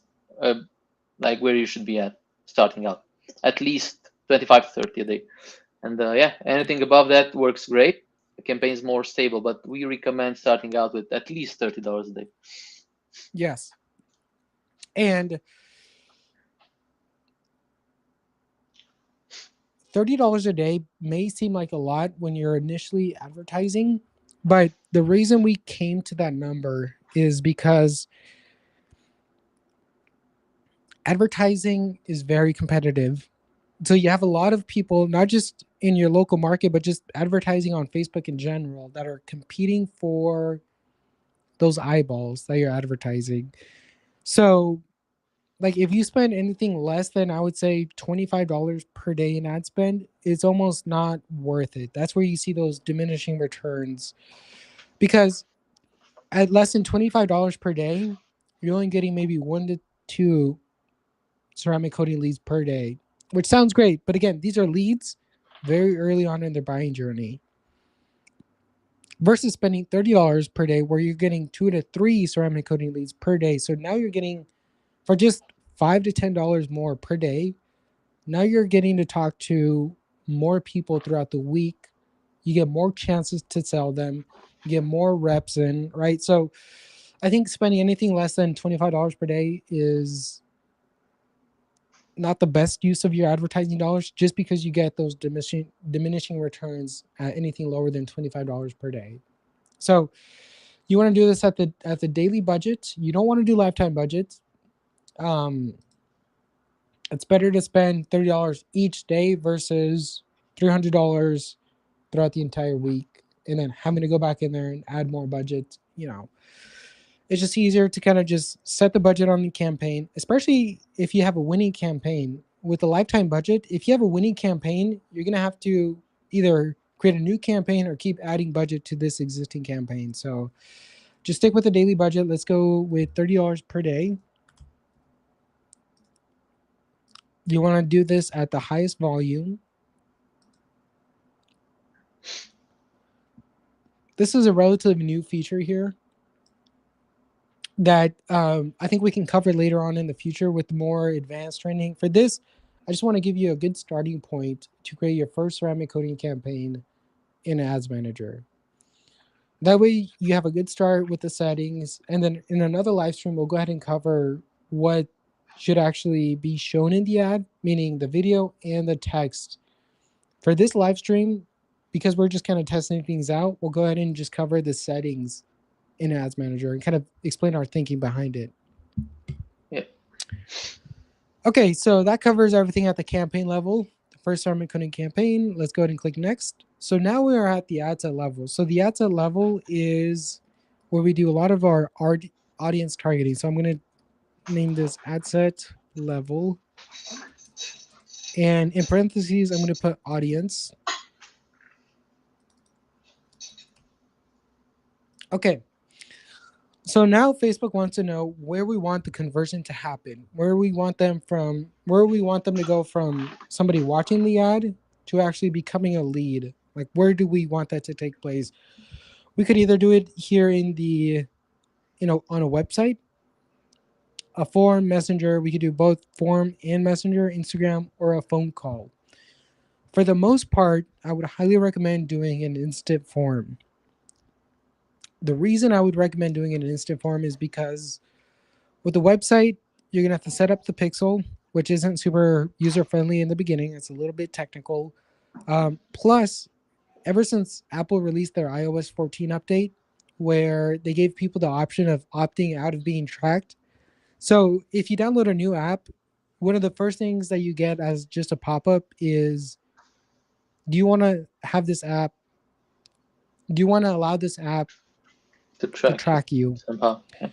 like where you should be at starting out. At least 25 to 30 a day. And yeah, anything above that works great. The campaign is more stable, but we recommend starting out with at least $30 a day. Yes. And $30 a day may seem like a lot when you're initially advertising, but the reason we came to that number is because advertising is very competitive. So you have a lot of people, not just in your local market, but just advertising on Facebook in general, that are competing for those eyeballs that you're advertising. So, like, if you spend anything less than, I would say, $25 per day in ad spend, it's almost not worth it. That's where you see those diminishing returns. Because at less than $25 per day, you're only getting maybe 1 to 2 ceramic coating leads per day, which sounds great. But again, these are leads very early on in their buying journey versus spending $30 per day where you're getting 2 to 3 ceramic coating leads per day. So now you're getting, for just $5 to $10 more per day, now you're getting to talk to more people throughout the week. You get more chances to sell them. You get more reps in, right? So I think spending anything less than $25 per day is not the best use of your advertising dollars just because you get those diminishing returns at anything lower than $25 per day. So you want to do this at the daily budget. You don't want to do lifetime budget. Um, it's better to spend $30 each day versus $300 throughout the entire week, and then having to go back in there and add more budget. It's just easier to kind of just set the budget on the campaign, especially if you have a winning campaign. With a lifetime budget, if you have a winning campaign, you're going to have to either create a new campaign or keep adding budget to this existing campaign. So just stick with the daily budget. Let's go with $30 per day. You want to do this at the highest volume. This is a relatively new feature here that I think we can cover later on in the future with more advanced training. For this, I just want to give you a good starting point to create your first ceramic coating campaign in Ads Manager. That way you have a good start with the settings, and then in another live stream, we'll go ahead and cover what should actually be shown in the ad, meaning the video and the text. For this live stream, because we're just kind of testing things out, we'll go ahead and just cover the settings in Ads Manager and kind of explain our thinking behind it. Yeah. Okay, so that covers everything at the campaign level. The first ceramic coating campaign. Let's go ahead and click next. So now we are at the ad set level. So the ad set level is where we do a lot of our audience targeting. So I'm going to name this ad set level. And in parentheses, I'm going to put audience. Okay. So now Facebook wants to know where we want the conversion to happen, where we want them to go from somebody watching the ad to actually becoming a lead. Like, where do we want that to take place? We could either do it here in the, on a website, a form, messenger. We could do both form and messenger, Instagram, or a phone call. For the most part, I would highly recommend doing an instant form. The reason I would recommend doing an instant form is because with the website, you're going to have to set up the pixel, which isn't super user friendly in the beginning. It's a little bit technical. Plus, ever since Apple released their iOS 14 update, where they gave people the option of opting out of being tracked. So if you download a new app, one of the first things that you get as just a pop up is, do you want to have this app? Do you want to allow this app To to track you? somehow. Yeah.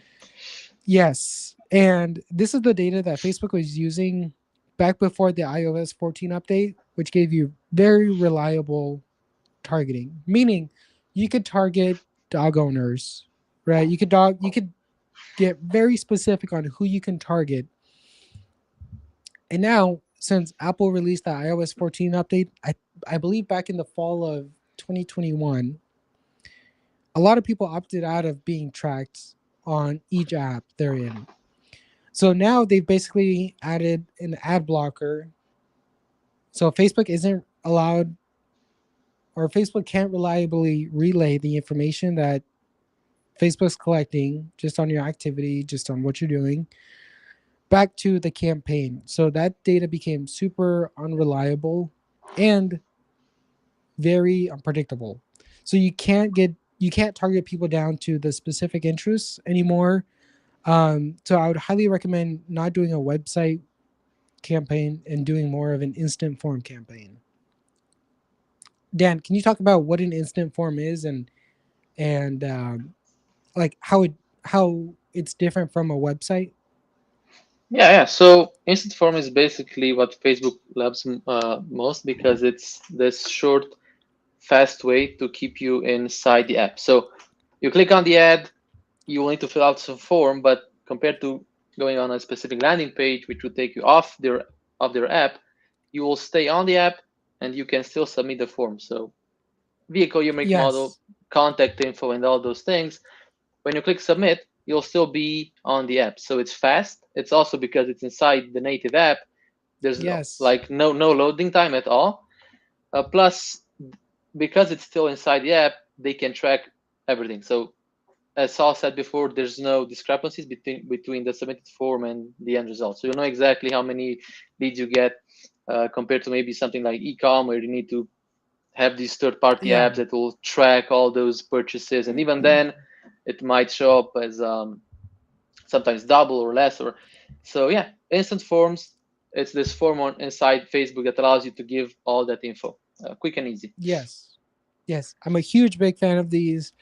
Yes. And this is the data that Facebook was using back before the iOS 14 update, which gave you very reliable targeting. Meaning you could target dog owners, right? You could get very specific on who you can target. And now, since Apple released the iOS 14 update, I believe back in the fall of 2021, a lot of people opted out of being tracked on each app they're in. So now they've basically added an ad blocker. So Facebook isn't allowed, or Facebook can't reliably relay the information that Facebook's collecting just on your activity, just on what you're doing, back to the campaign. So that data became super unreliable and very unpredictable. So you can't target people down to the specific interests anymore. So I would highly recommend not doing a website campaign and doing more of an instant form campaign. Dan, can you talk about what an instant form is and like how it's different from a website? Yeah. So instant form is basically what Facebook loves most because it's this short, fast way to keep you inside the app. So you click on the ad, you will need to fill out some form, but compared to going on a specific landing page, which would take you off their app, you will stay on the app and you can still submit the form. So vehicle, year, make, model, Yes. contact info, and all those things. When you click submit, you'll still be on the app. So it's fast. It's also because it's inside the native app. There's Yes. like no loading time at all. Plus, because it's still inside the app, they can track everything. So as Saul said before, there's no discrepancies between the submitted form and the end result. So you know exactly how many leads you get compared to maybe something like ecom where you need to have these third-party Yeah. apps that will track all those purchases, and even then, it might show up as sometimes double or less. Or so yeah, instant forms. It's this form on inside Facebook that allows you to give all that info, quick and easy. Yes. Yes. I'm a huge big fan of these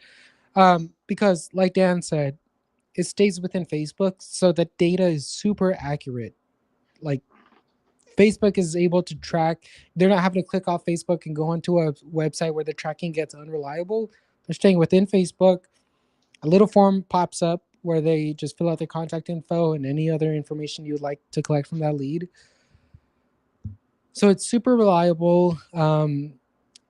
because, like Dan said, it stays within Facebook, so the data is super accurate. Like Facebook is able to track. They're not having to click off Facebook and go onto a website where the tracking gets unreliable. They're staying within Facebook. A little form pops up where they just fill out their contact info and any other information you'd like to collect from that lead. So it's super reliable. And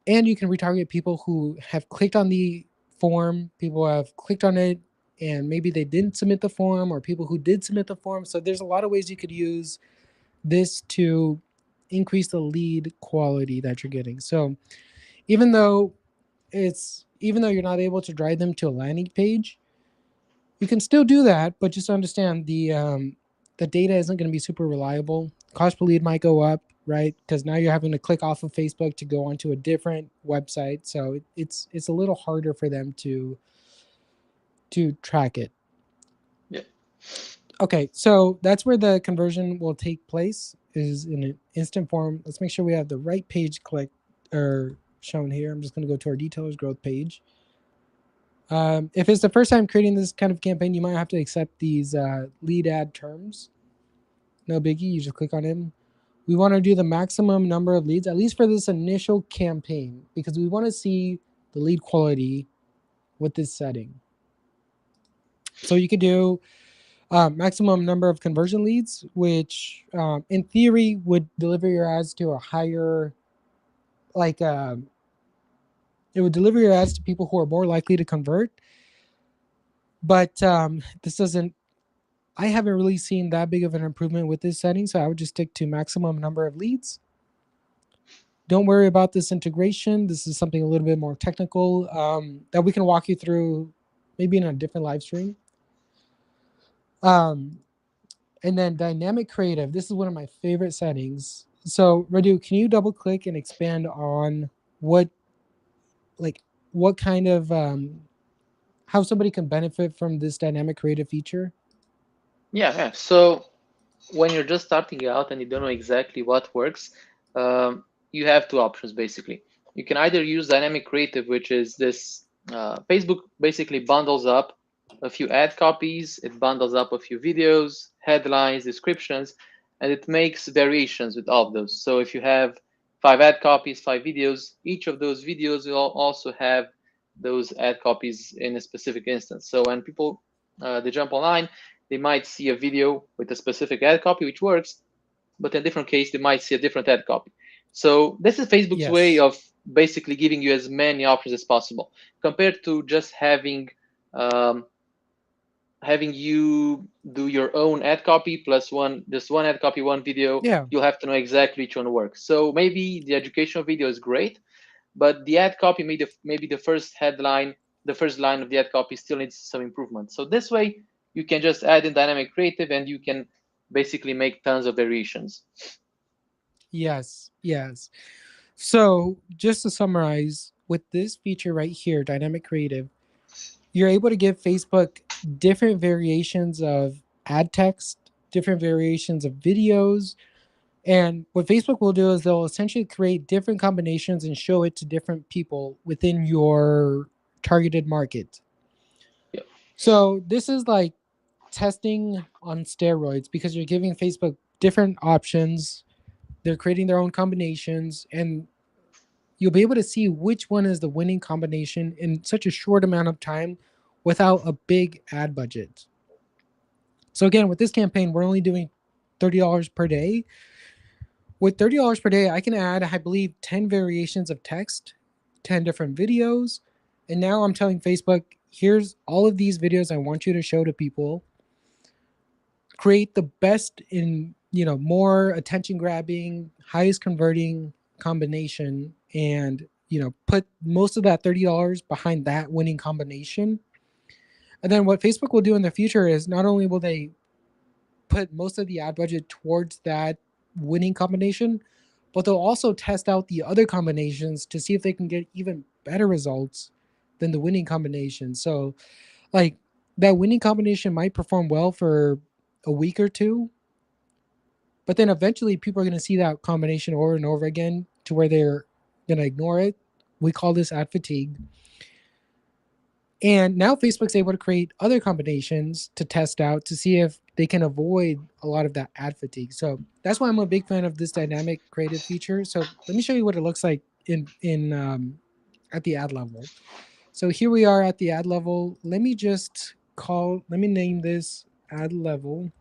you can retarget people who have clicked on the form, people who have clicked on it and maybe they didn't submit the form, or people who did submit the form. So there's a lot of ways you could use this to increase the lead quality that you're getting. So even though you're not able to drive them to a landing page, you can still do that, but just understand the data isn't going to be super reliable. Cost per lead might go up, right? Because now you're having to click off of Facebook to go onto a different website, so it's a little harder for them to track it. Yeah. Okay, so that's where the conversion will take place, is in an instant form. Let's make sure we have the right page click or shown here. I'm just going to go to our detailers growth page. If it's the first time creating this kind of campaign, you might have to accept these lead ad terms. No biggie, you just click on them. We want to do the maximum number of leads, at least for this initial campaign, because we want to see the lead quality with this setting. So you could do maximum number of conversion leads, which in theory would deliver your ads to a higher, like it would deliver your ads to people who are more likely to convert. But this doesn't, I haven't really seen that big of an improvement with this setting, so I would just stick to maximum number of leads. Don't worry about this integration. This is something a little bit more technical that we can walk you through maybe in a different live stream. And then dynamic creative. This is one of my favorite settings. So Radu, can you double click and expand on what kind of how somebody can benefit from this dynamic creative feature? Yeah. So when you're just starting out and you don't know exactly what works, you have two options basically. You can either use dynamic creative, which is this Facebook basically bundles up a few ad copies, it bundles up a few videos, headlines, descriptions, and it makes variations with all of those. So if you have 5 ad copies, 5 videos, each of those videos will also have those ad copies in a specific instance. So when people they jump online, they might see a video with a specific ad copy, which works, but in a different case, they might see a different ad copy. So this is Facebook's way Yes. of basically giving you as many options as possible, compared to just having you do your own ad copy plus just one ad copy, one video. Yeah. You'll have to know exactly which one works. So maybe the educational video is great, but the ad copy, maybe the first headline, the first line of the ad copy still needs some improvement. So this way, you can just add in dynamic creative and you can basically make tons of variations. Yes. Yes. So just to summarize, with this feature right here, dynamic creative, you're able to give Facebook different variations of ad text, different variations of videos. And what Facebook will do is they'll essentially create different combinations and show it to different people within your targeted market. Yep. So this is like testing on steroids, because you're giving Facebook different options. They're creating their own combinations, and you'll be able to see which one is the winning combination in such a short amount of time without a big ad budget. So again, with this campaign, we're only doing $30 per day. With $30 per day, I can add, I believe, 10 variations of text, 10 different videos. And now I'm telling Facebook, here's all of these videos I want you to show to people. Create the best in, more attention grabbing, highest converting combination, and, put most of that $30 behind that winning combination. And then what Facebook will do in the future is not only will they put most of the ad budget towards that winning combination, but they'll also test out the other combinations to see if they can get even better results than the winning combination. So, like, that winning combination might perform well for a week or two, but then eventually people are going to see that combination over and over again to where they're going to ignore it. We call this ad fatigue. And now Facebook's able to create other combinations to test out to see if they can avoid a lot of that ad fatigue. So that's why I'm a big fan of this dynamic creative feature. So let me show you what it looks like in at the ad level. So here we are at the ad level. Let me name this ad level.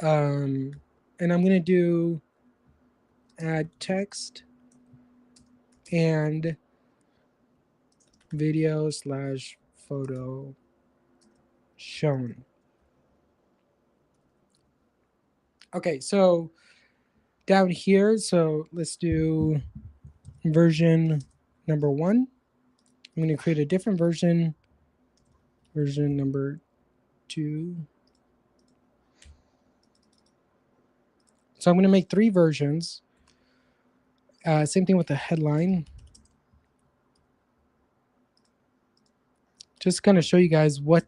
Um, and I'm gonna do add text and video slash photo shown. Okay, so down here, so let's do version number 1. I'm going to create a different version number 2. So I'm going to make 3 versions. Same thing with the headline. Just kind of show you guys what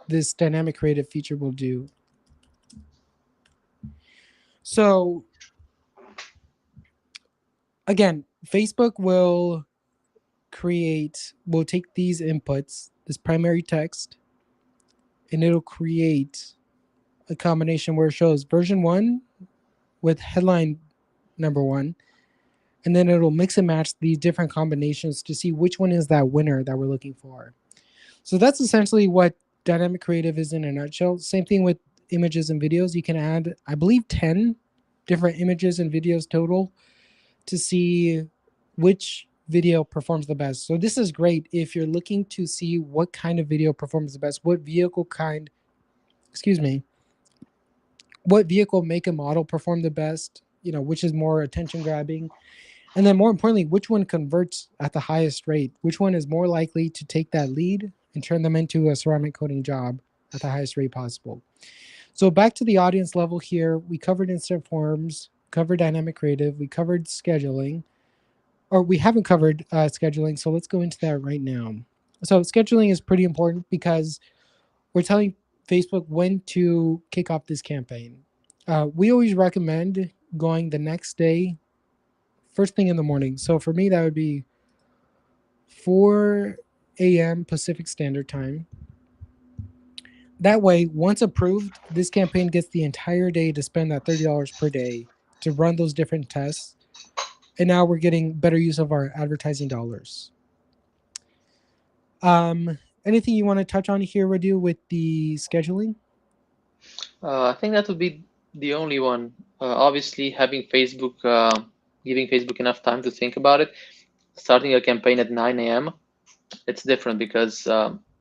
this dynamic creative feature will do. So again, Facebook will take these inputs, this primary text, and it'll create a combination where it shows version 1 with headline number 1, and then it'll mix and match these different combinations to see which one is that winner that we're looking for. So that's essentially what dynamic creative is in a nutshell. Same thing with images and videos. You can add, I believe, 10 different images and videos total to see which video performs the best. So this is great if you're looking to see what kind of video performs the best, what vehicle make and model perform the best, which is more attention grabbing. And then more importantly, which one converts at the highest rate? Which one is more likely to take that lead and turn them into a ceramic coating job at the highest rate possible? So back to the audience level here, we covered instant forms, covered dynamic creative, we covered scheduling, or we haven't covered scheduling. So let's go into that right now. So scheduling is pretty important because we're telling Facebook when to kick off this campaign. We always recommend going the next day, first thing in the morning. So for me, that would be 4 a.m. Pacific Standard Time. That way, once approved, this campaign gets the entire day to spend that $30 per day to run those different tests. And now we're getting better use of our advertising dollars. Anything you want to touch on here, Radu, with the scheduling? I think that would be the only one. Obviously, giving Facebook enough time to think about it. Starting a campaign at 9 a.m. It's different because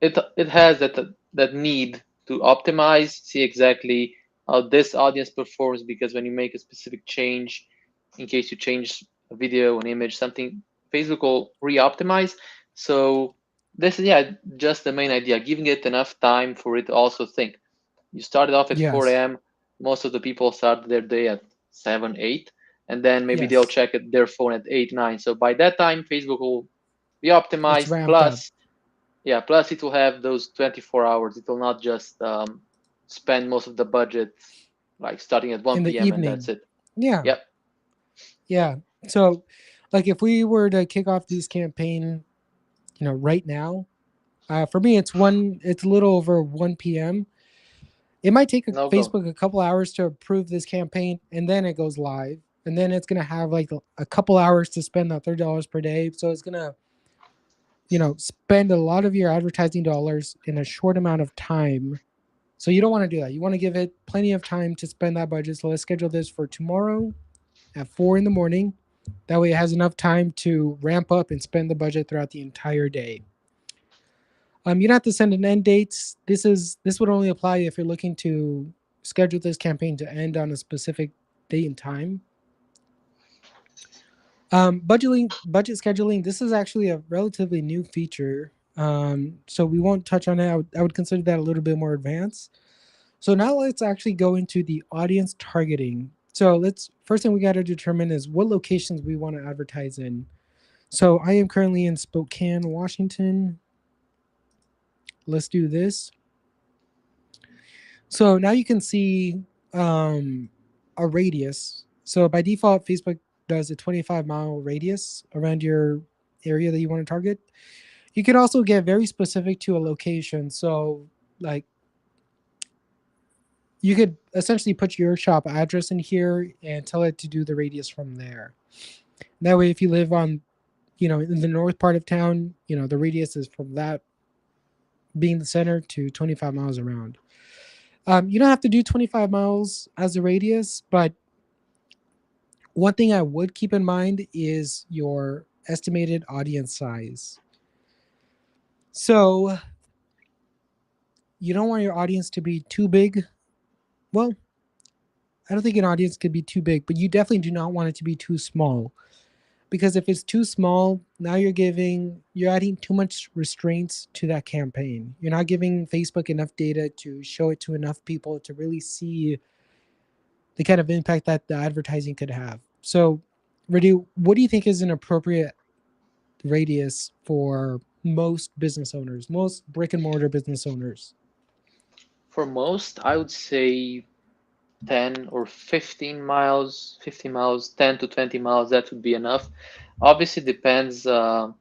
it has that need to optimize, see exactly how this audience performs. Because when you make a specific change, in case you change a video, an image, something, Facebook will re-optimize. So this is just the main idea, giving it enough time for it to also think. You started off at 4 Yes. a.m. Most of the people start their day at 7, 8, and then maybe they'll Yes. check their phone at 8, 9. So by that time, Facebook will be It's optimized. ramped up Plus it will have those 24 hours. It will not just spend most of the budget like starting at in the 1 p.m. and that's evening. it. Yeah. Yep. Yeah. So, like, if we were to kick off this campaign, right now, for me, it's a little over 1 p.m. It might take No go. Facebook a couple hours to approve this campaign, and then it goes live, and then it's gonna have like a couple hours to spend that $30 per day. So it's gonna, spend a lot of your advertising dollars in a short amount of time. So you don't want to do that. You want to give it plenty of time to spend that budget. So let's schedule this for tomorrow at 4 in the morning. That way it has enough time to ramp up and spend the budget throughout the entire day. You don't have to send an end dates. This would only apply if you're looking to schedule this campaign to end on a specific date and time. Budget scheduling. This is actually a relatively new feature. So we won't touch on it. I would consider that a little bit more advanced. So now let's actually go into the audience targeting. So let's first thing we got to determine is what locations we want to advertise in. So I am currently in Spokane, Washington. Let's do this. So now you can see a radius. So by default, Facebook does a 25-mile radius around your area that you want to target. You can also get very specific to a location. So like you could essentially put your shop address in here and tell it to do the radius from there. That way, if you live on, in the north part of town, the radius is from that being the center to 25 miles around. You don't have to do 25 miles as a radius, but one thing I would keep in mind is your estimated audience size. So you don't want your audience to be too big. Well, I don't think an audience could be too big, but you definitely do not want it to be too small. Because if it's too small, now you're adding too much restraints to that campaign. You're not giving Facebook enough data to show it to enough people to really see the kind of impact that the advertising could have. So, Radu, what do you think is an appropriate radius for most business owners, most brick and mortar business owners? For most, I would say 10 or 15 miles, 15 miles, 10 to 20 miles, that would be enough. Obviously, depends on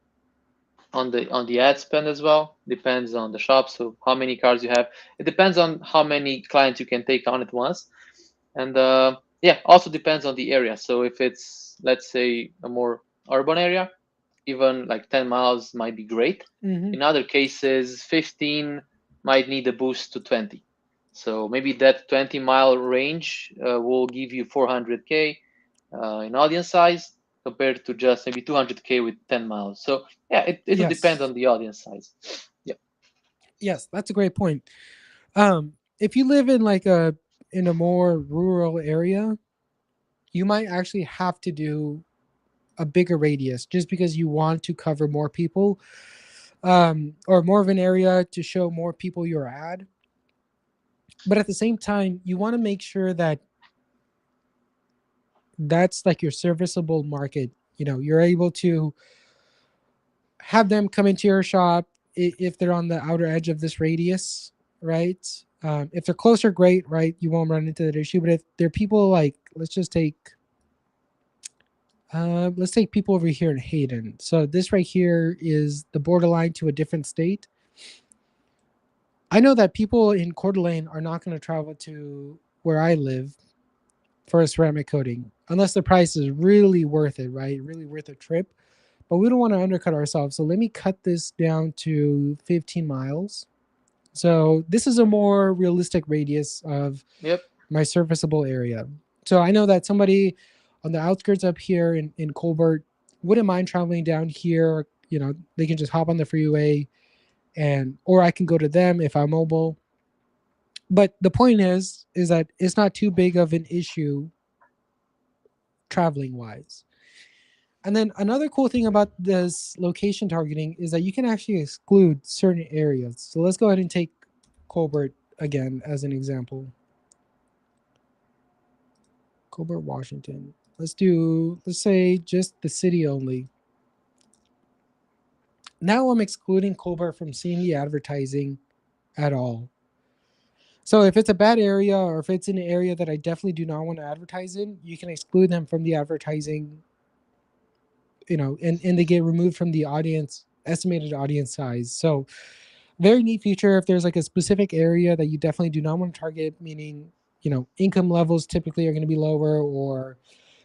the ad spend as well. Depends on the shop, so how many cars you have. It depends on how many clients you can take on at once, and yeah, also depends on the area. So if it's, let's say, a more urban area, even like 10 miles might be great. Mm-hmm. In other cases, 15 might need a boost to 20. So maybe that 20-mile range will give you 400K in audience size compared to just maybe 200K with 10 miles. So yeah, it will depend Yes. on the audience size. Yeah. Yes, that's a great point. If you live in a more rural area, you might actually have to do a bigger radius just because you want to cover more people, or more of an area to show more people your ad. But at the same time, you want to make sure that that's like your serviceable market. You're able to have them come into your shop if they're on the outer edge of this radius, right? If they're closer, great, right? You won't run into that issue. But if they're people like, let's take people over here in Hayden. So this right here is the borderline to a different state. I know that people in Coeur d'Alene are not going to travel to where I live for a ceramic coating unless the price is really worth it, right? Really worth a trip. But we don't want to undercut ourselves. So let me cut this down to 15 miles. So this is a more realistic radius of Yep. my serviceable area. So I know that somebody on the outskirts up here in Colbert wouldn't mind traveling down here. They can just hop on the freeway or I can go to them if I'm mobile. But the point is that it's not too big of an issue traveling wise. And then another cool thing about this location targeting is that you can actually exclude certain areas. So let's go ahead and take Colbert again as an example. Colbert, Washington. Let's say just the city only. Now I'm excluding Colbert from seeing the advertising at all. So if it's a bad area or if it's an area that I definitely do not want to advertise in, you can exclude them from the advertising, and they get removed from the estimated audience size. So very neat feature if there's like a specific area that you definitely do not want to target, meaning, income levels typically are going to be lower, or,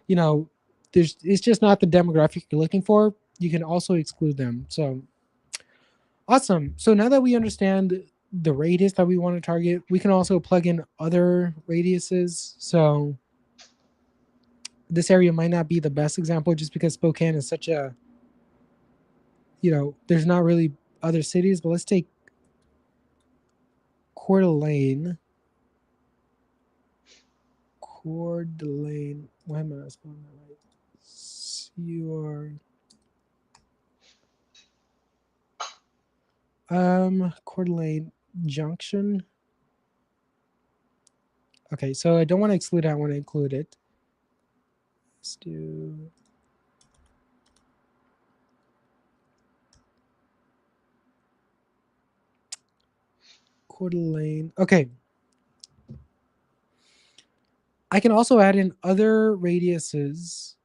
you know, it's just not the demographic you're looking for. You can also exclude them. So awesome. So now that we understand the radius that we want to target, we can also plug in other radiuses. So this area might not be the best example just because Spokane is such a, there's not really other cities, but let's take Coeur d'Alene. Coeur d'Alene. Why am I not spelling that right? C-U-R. Coeur d'Alene Junction. Okay, so I don't want to exclude it, I want to include it. Let's do Coeur d'Alene. Okay. I can also add in other radiuses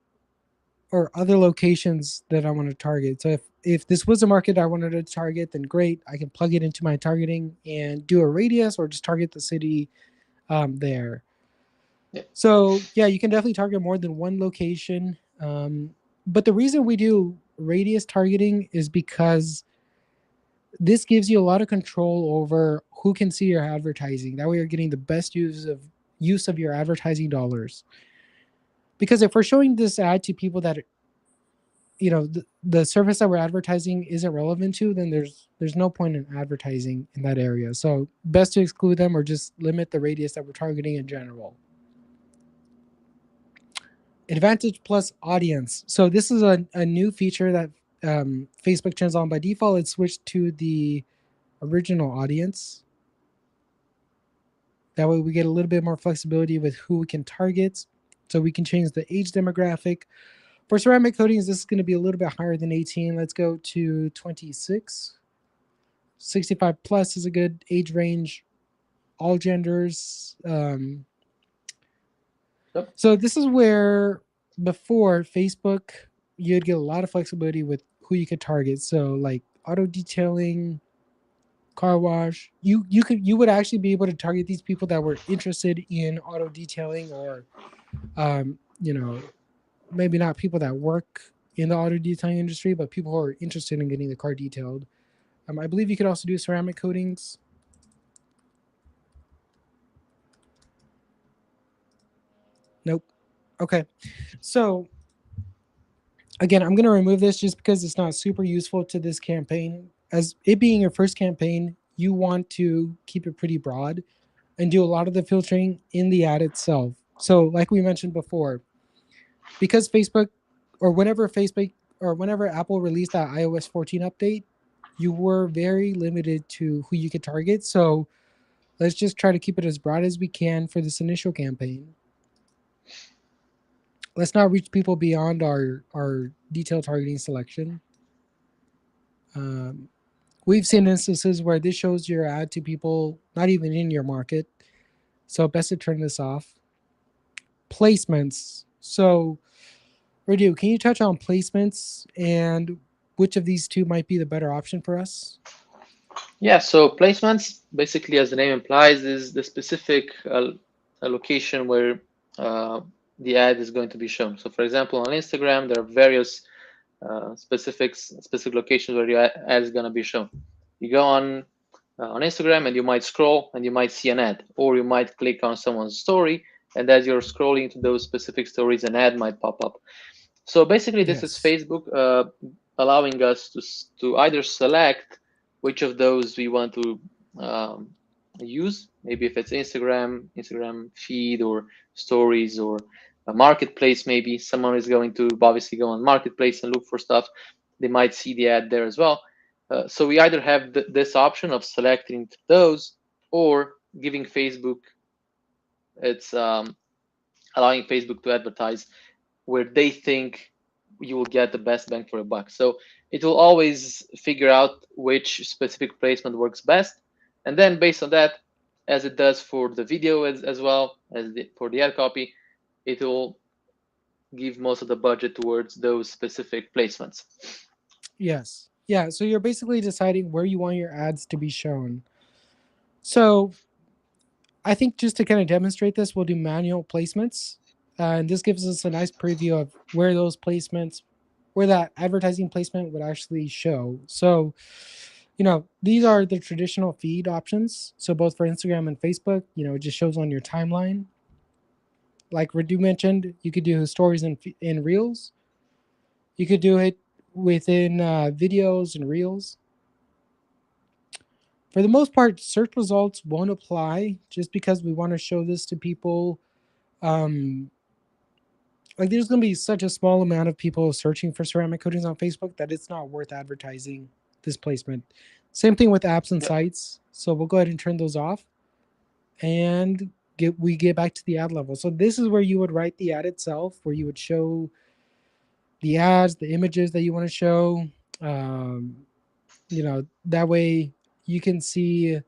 or other locations that I want to target. So if this was a market I wanted to target, then great. I can plug it into my targeting and do a radius or just target the city there. Yeah. So yeah, you can definitely target more than one location. But the reason we do radius targeting is because this gives you a lot of control over who can see your advertising. That way, you're getting the best use of your advertising dollars. Because if we're showing this ad to people that the service that we're advertising isn't relevant to, then there's no point in advertising in that area. So best to exclude them or just limit the radius that we're targeting in general. Advantage plus audience. So this is a new feature that Facebook turns on by default. It's switched to the original audience. That way we get a little bit more flexibility with who we can target. So we can change the age demographic. For ceramic coatings, this is going to be a little bit higher than 18. Let's go to 26. 65 plus is a good age range. All genders. Yep. So this is where before Facebook, you'd get a lot of flexibility with who you could target. So like auto detailing, car wash. You would actually be able to target these people that were interested in auto detailing or maybe not people that work in the auto detailing industry, but people who are interested in getting the car detailed. I believe you could also do ceramic coatings. Nope. Okay. So again, I'm going to remove this just because it's not super useful to this campaign. As it being your first campaign, you want to keep it pretty broad and do a lot of the filtering in the ad itself. So, like we mentioned before, because Facebook or whenever Apple released that iOS 14 update, you were very limited to who you could target. So, let's just try to keep it as broad as we can for this initial campaign. Let's not reach people beyond our detailed targeting selection. Um, we've seen instances where this shows your ad to people not even in your market. So best to turn this off. Placements. So, Radu, can you touch on placements and which of these two might be the better option for us? Yeah, so placements, basically, as the name implies, is the specific location where uh, the ad is going to be shown. So, for example, on Instagram, there are various specific locations where your ad is going to be shown. You go on Instagram and you might scroll and you might see an ad, or you might click on someone's story, and as you're scrolling to those specific stories, an ad might pop up. So basically, this is Yes. Facebook allowing us to either select which of those we want to um, use. Maybe if it's Instagram feed, or stories, or a marketplace. Maybe someone is going to obviously go on marketplace and look for stuff. They might see the ad there as well. So we either have this option of selecting those, or giving Facebook, it's allowing Facebook to advertise where they think you will get the best bang for your buck. So it will always figure out which specific placement works best. And then based on that, as it does for the video as well as for the ad copy, it will give most of the budget towards those specific placements. Yes. Yeah. So you're basically deciding where you want your ads to be shown. So I think just to kind of demonstrate this, we'll do manual placements. And this gives us a nice preview of where those placements, where that advertising placement would actually show. So, these are the traditional feed options. So both for Instagram and Facebook, it just shows on your timeline. Like Radu mentioned, you could do stories in reels. You could do it within videos and reels. For the most part, search results won't apply just because we want to show this to people. Um, like there's going to be such a small amount of people searching for ceramic coatings on Facebook that it's not worth advertising this placement. Same thing with apps and Yep. sites. So we'll go ahead and turn those off. And we get back to the ad level. So this is where you would write the ad itself, where you would show the ads, the images that you want to show. Um, that way you can see.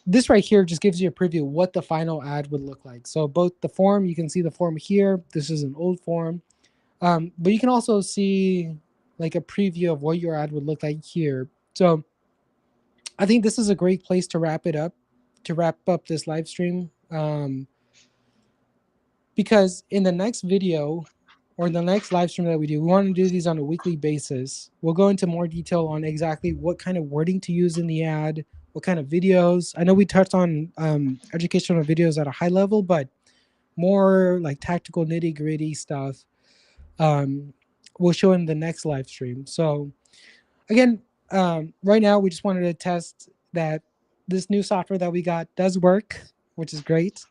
This right here just gives you a preview of what the final ad would look like. So both the form, you can see the form here. This is an old form. But you can also see like a preview of what your ad would look like here. So I think this is a great place to wrap it up, to wrap up this live stream. Because in the next video or the next live stream that we do, we want to do these on a weekly basis. We'll go into more detail on exactly what kind of wording to use in the ad, what kind of videos. I know we touched on educational videos at a high level, but more like tactical nitty gritty stuff we'll show in the next live stream. So again, right now we just wanted to test that this new software that we got does work, which is great.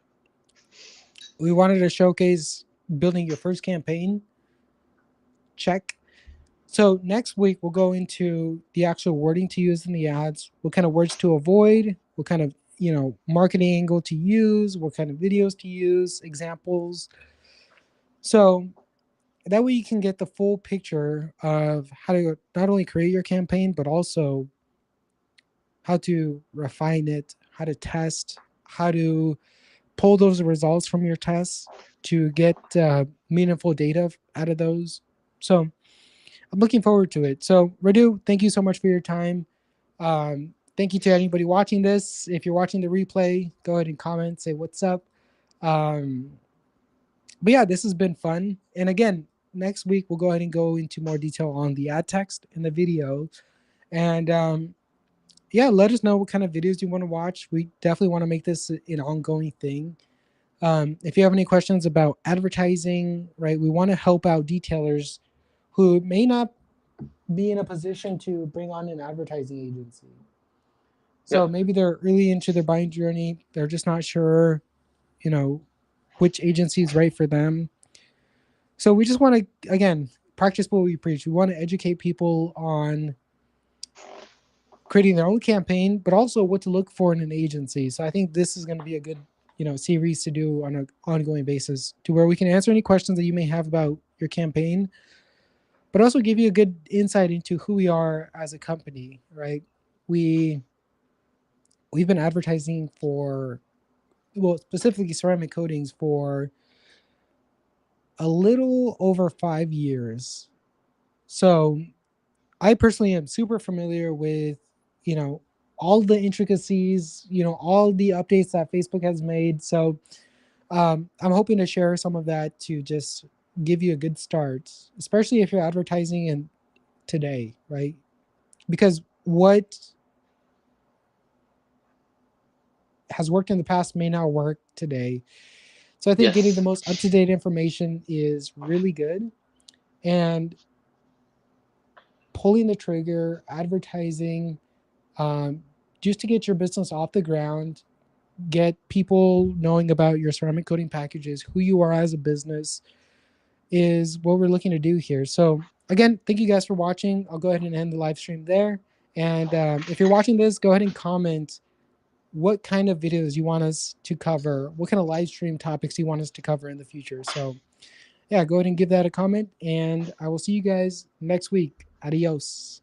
We wanted to showcase building your first campaign. Check. So next week we'll go into the actual wording to use in the ads, what kind of words to avoid, what kind of marketing angle to use, what kind of videos to use, examples. So that way you can get the full picture of how to not only create your campaign, but also how to refine it, how to test, how to pull those results from your tests to get meaningful data out of those. So I'm looking forward to it. So Radu, thank you so much for your time. Thank you to anybody watching this. If you're watching the replay, go ahead and comment, say what's up. But yeah, this has been fun. And again, next week we'll go ahead and go into more detail on the ad text and the video. And yeah, let us know what kind of videos you want to watch. We definitely want to make this an ongoing thing. If you have any questions about advertising, right, we want to help out detailers who may not be in a position to bring on an advertising agency. So Yep. maybe they're early into their buying journey. They're just not sure, which agency is right for them. So we just want to, again, practice what we preach. We want to educate people on creating their own campaign, but also what to look for in an agency. So I think this is going to be a good, series to do on an ongoing basis, to where we can answer any questions that you may have about your campaign, but also give you a good insight into who we are as a company, right? We've been advertising for, well, specifically ceramic coatings for a little over 5 years. So I personally am super familiar with, all the intricacies, all the updates that Facebook has made. So I'm hoping to share some of that to just give you a good start, especially if you're advertising in today, right? Because what has worked in the past may not work today. So I think getting the Yes. most up to date information is really good. And pulling the trigger, advertising, just to get your business off the ground, get people knowing about your ceramic coating packages, who you are as a business, is what we're looking to do here. So again, thank you guys for watching. I'll go ahead and end the live stream there. And if you're watching this, go ahead and comment what kind of videos you want us to cover, what kind of live stream topics you want us to cover in the future. So yeah, go ahead and give that a comment, and I will see you guys next week. Adios.